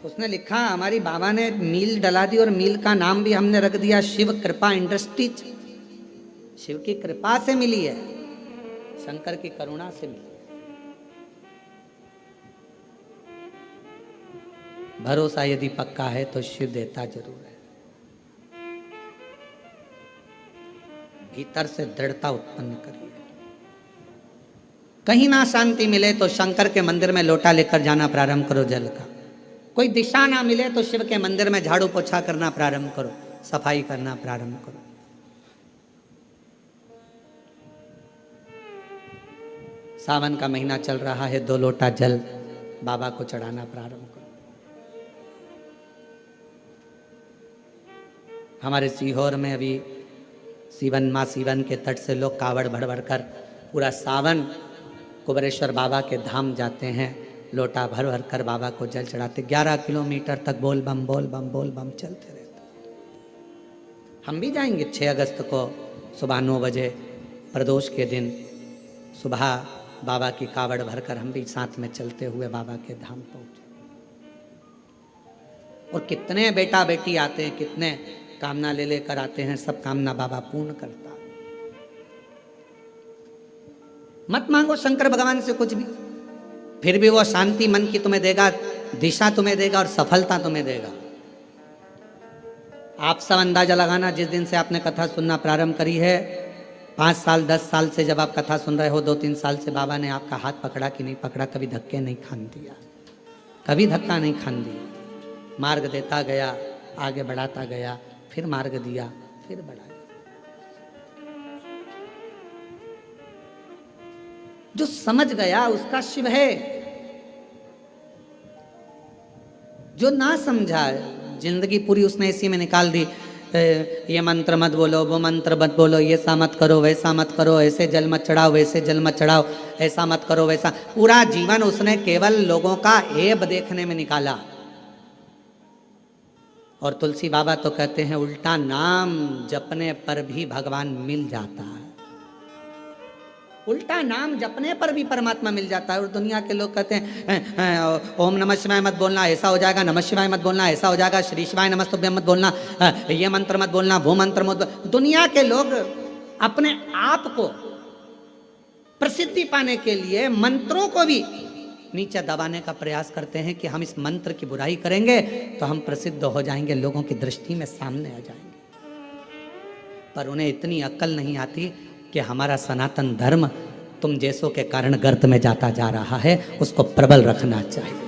उसने लिखा, हमारी बाबा ने मील डला दी और मील का नाम भी हमने रख दिया शिव कृपा इंडस्ट्रीज। शिव की कृपा से मिली है, शंकर की करुणा से मिली। भरोसा यदि पक्का है तो शिव देता जरूर है। भीतर से दृढ़ता उत्पन्न करिए। कहीं ना शांति मिले तो शंकर के मंदिर में लोटा लेकर जाना प्रारंभ करो जल का। कोई दिशा ना मिले तो शिव के मंदिर में झाड़ू पोछा करना प्रारंभ करो, सफाई करना प्रारंभ करो। सावन का महीना चल रहा है, 2 लोटा जल बाबा को चढ़ाना प्रारंभ करो। हमारे सीहोर में अभी सीवन माँ सीवन के तट से लोग कावड़ भर भर कर पूरा सावन कुबेरेश्वर बाबा के धाम जाते हैं, लोटा भर भर कर बाबा को जल चढ़ाते। 11 किलोमीटर तक बोल बम बोल बम बोल बम चलते रहते। हम भी जाएंगे 6 अगस्त को सुबह 9 बजे प्रदोष के दिन सुबह बाबा की कावड़ भरकर हम भी साथ में चलते हुए बाबा के धाम पहुंचे। और कितने बेटा बेटी आते हैं, कितने कामना ले लेकर आते हैं, सब कामना बाबा पूर्ण करता। मत मांगो शंकर भगवान से कुछ भी, फिर भी वो शांति मन की तुम्हें देगा, दिशा तुम्हें देगा और सफलता तुम्हें देगा। आप सब अंदाजा लगाना, जिस दिन से आपने कथा सुनना प्रारंभ करी है, 5 साल 10 साल से जब आप कथा सुन रहे हो, 2-3 साल से बाबा ने आपका हाथ पकड़ा कि नहीं पकड़ा, कभी धक्के नहीं खान दिया, कभी धक्का नहीं खान दिया। मार्ग देता गया, आगे बढ़ाता गया, फिर मार्ग दिया, फिर बढ़ाया। जो समझ गया उसका शिव है, जो ना समझा जिंदगी पूरी उसने इसी में निकाल दी। ये मंत्र मत बोलो, वो मंत्र मत बोलो, ये सा मत करो, वैसा मत करो, ऐसे जल मत चढ़ाओ, वैसे जल मत चढ़ाओ, ऐसा मत करो, वैसा। पूरा जीवन उसने केवल लोगों का ऐब देखने में निकाला और तुलसी बाबा तो कहते हैं उल्टा नाम जपने पर भी भगवान मिल जाता है। उल्टा नाम जपने पर भी परमात्मा मिल जाता है। और दुनिया के लोग कहते हैं ओम नमः शिवाय मत बोलना, ऐसा हो जाएगा, नमः शिवाय मत बोलना, ऐसा हो जाएगा, श्री शिवाय नमस्तुभ्यम मत बोलना, ये मंत्र मत बोलना, वो मंत्र मत बोलना। दुनिया के लोग अपने आप को प्रसिद्धि पाने के लिए मंत्रों को भी नीचे दबाने का प्रयास करते हैं कि हम इस मंत्र की बुराई करेंगे तो हम प्रसिद्ध हो जाएंगे, लोगों की दृष्टि में सामने आ जाएंगे। पर उन्हें इतनी अक्ल नहीं आती कि हमारा सनातन धर्म तुम जैसों के कारण गर्त में जाता जा रहा है, उसको प्रबल रखना चाहिए।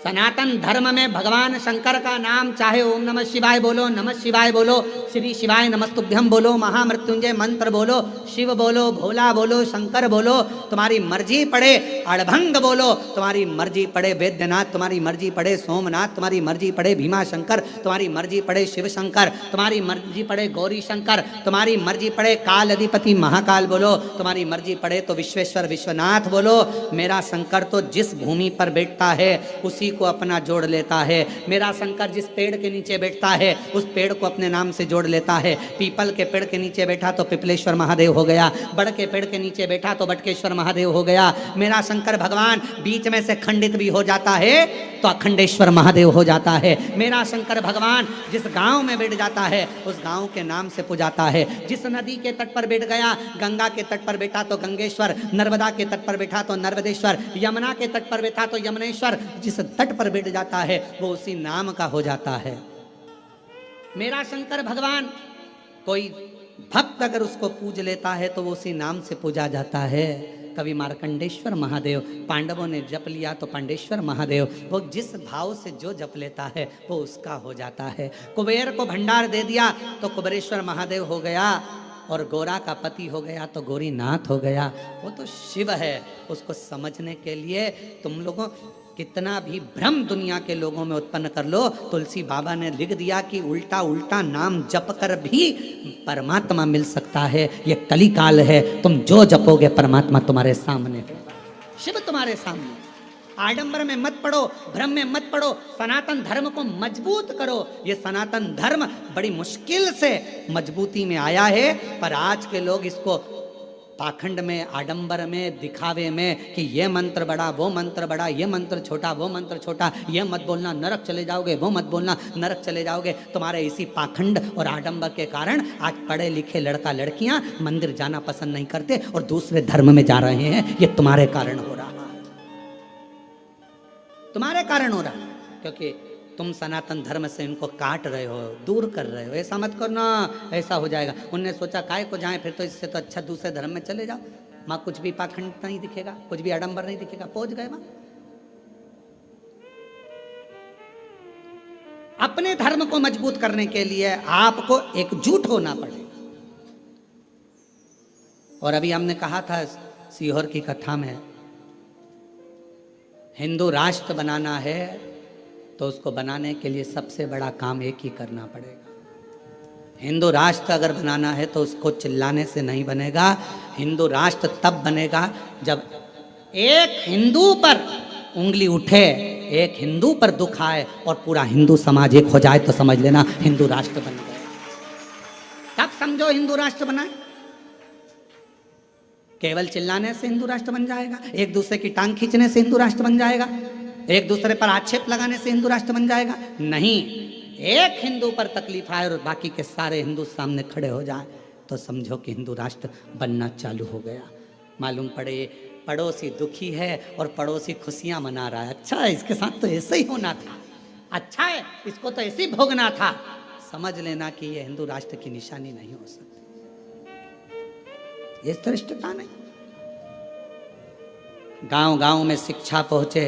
सनातन धर्म में भगवान शंकर का नाम चाहे ओम नमः शिवाय बोलो, नमः शिवाय बोलो, श्री शिवाय नमस्तुभ्यम बोलो, महामृत्युंजय मंत्र बोलो, शिव बोलो, भोला बोलो, शंकर बोलो, तुम्हारी मर्जी पड़े, अड़भंग बोलो, तुम्हारी मर्जी पड़े, वैद्यनाथ तुम्हारी मर्जी पड़े, सोमनाथ तुम्हारी मर्जी पड़े, भीमा शंकर तुम्हारी मर्जी पड़े, शिव शंकर तुम्हारी मर्जी पड़े, गौरी शंकर तुम्हारी मर्जी पड़े, काल अधिपति महाकाल बोलो, तुम्हारी मर्जी पड़े तो विश्वेश्वर विश्वनाथ बोलो। मेरा शंकर तो जिस भूमि पर बैठता है उसी को अपना जोड़ लेता है। मेरा शंकर जिस पेड़ के नीचे बैठता है उस पेड़ को अपने नाम से जोड़ लेता है। पीपल के पेड़ के नीचे बैठा तो पिपलेश्वर महादेव हो गया, बड़ के पेड़ के नीचे बैठा तो बटकेश्वर महादेव हो गया। मेरा शंकर भगवान बीच में से खंडित भी हो जाता है तो अखंडेश्वर महादेव हो जाता है। मेरा शंकर भगवान जिस गांव में बैठ जाता है उस गांव के नाम से पुजाता है। जिस नदी के तट पर बैठ गया, गंगा के तट पर बैठा तो गंगेश्वर, नर्मदा के तट पर बैठा तो नर्मदेश्वर, यमुना के तट पर बैठा तो यमुनेश्वर। जिस तट पर बैठ जाता है वो उसी नाम का हो जाता है। मेरा शंकर भगवान कोई भक्त अगर उसको पूज लेता है तो वो उसी नाम से पूजा जाता है। कभी मार्कंडेश्वर महादेव, पांडवों ने जप लिया तो पांडेश्वर महादेव। वो जिस भाव से जो जप लेता है वो उसका हो जाता है। कुबेर को भंडार दे दिया तो कुबेरेश्वर महादेव हो गया, और गोरा का पति हो गया तो गौरीनाथ हो गया। वो तो शिव है। उसको समझने के लिए तुम लोगों कितना भी भ्रम दुनिया के लोगों में उत्पन्न कर लो, तुलसी बाबा ने लिख दिया कि उल्टा उल्टा नाम जप कर भी परमात्मा मिल सकता है। ये कलिकाल है, तुम जो जपोगे परमात्मा तुम्हारे सामने, शिव तुम्हारे सामने। आडंबर में मत पड़ो, भ्रम में मत पड़ो, सनातन धर्म को मजबूत करो। ये सनातन धर्म बड़ी मुश्किल से मजबूती में आया है, पर आज के लोग इसको पाखंड में, आडंबर में, दिखावे में कि ये मंत्र बड़ा, वो मंत्र बड़ा, ये मंत्र छोटा, वो मंत्र छोटा, ये मत बोलना नरक चले जाओगे, वो मत बोलना नरक चले जाओगे। तुम्हारे इसी पाखंड और आडंबर के कारण आज पढ़े लिखे लड़का लड़कियां मंदिर जाना पसंद नहीं करते और दूसरे धर्म में जा रहे हैं। ये तुम्हारे कारण हो रहा है, तुम्हारे कारण हो रहा है, क्योंकि तुम सनातन धर्म से इनको काट रहे हो, दूर कर रहे हो। ऐसा मत करना, ऐसा हो जाएगा। उनने सोचा काय को जाए, फिर तो इससे तो अच्छा दूसरे धर्म में चले जाओ, माँ कुछ भी पाखंड नहीं दिखेगा, कुछ भी आडंबर नहीं दिखेगा। पहुंच गए माँ। अपने धर्म को मजबूत करने के लिए आपको एकजुट होना पड़ेगा। और अभी हमने कहा था सीहोर की कथा में, हिंदू राष्ट्र बनाना है तो उसको बनाने के लिए सबसे बड़ा काम एक ही करना पड़ेगा। हिंदू राष्ट्र अगर बनाना है तो उसको चिल्लाने से नहीं बनेगा। हिंदू राष्ट्र तब बनेगा जब एक हिंदू पर उंगली उठे, एक हिंदू पर दुख आए और पूरा हिंदू समाज एक हो जाए तो समझ लेना हिंदू राष्ट्र बन गया। तब समझो हिंदू राष्ट्र बना। केवल चिल्लाने से हिंदू राष्ट्र बन जाएगा, एक दूसरे की टांग खींचने से हिंदू राष्ट्र बन जाएगा, एक दूसरे पर आक्षेप लगाने से हिंदू राष्ट्र बन जाएगा? नहीं। एक हिंदू पर तकलीफ आए और बाकी के सारे हिंदू सामने खड़े हो जाए तो समझो कि हिंदू राष्ट्र बनना चालू हो गया। मालूम पड़े पड़ोसी दुखी है और पड़ोसी खुशियां मना रहा है, अच्छा है, इसके साथ तो ऐसे ही होना था, अच्छा है, इसको तो ऐसे ही भोगना था। समझ लेना कि यह हिंदू राष्ट्र की निशानी नहीं हो सकती, ये श्रेष्ठता नहीं। गांव गांव में शिक्षा पहुंचे,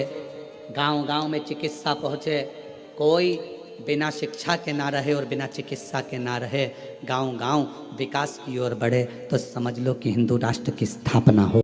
गांव गांव में चिकित्सा पहुंचे। कोई बिना शिक्षा के ना रहे और बिना चिकित्सा के ना रहे। गांव गांव विकास की ओर बढ़े तो समझ लो कि हिंदू राष्ट्र की स्थापना हो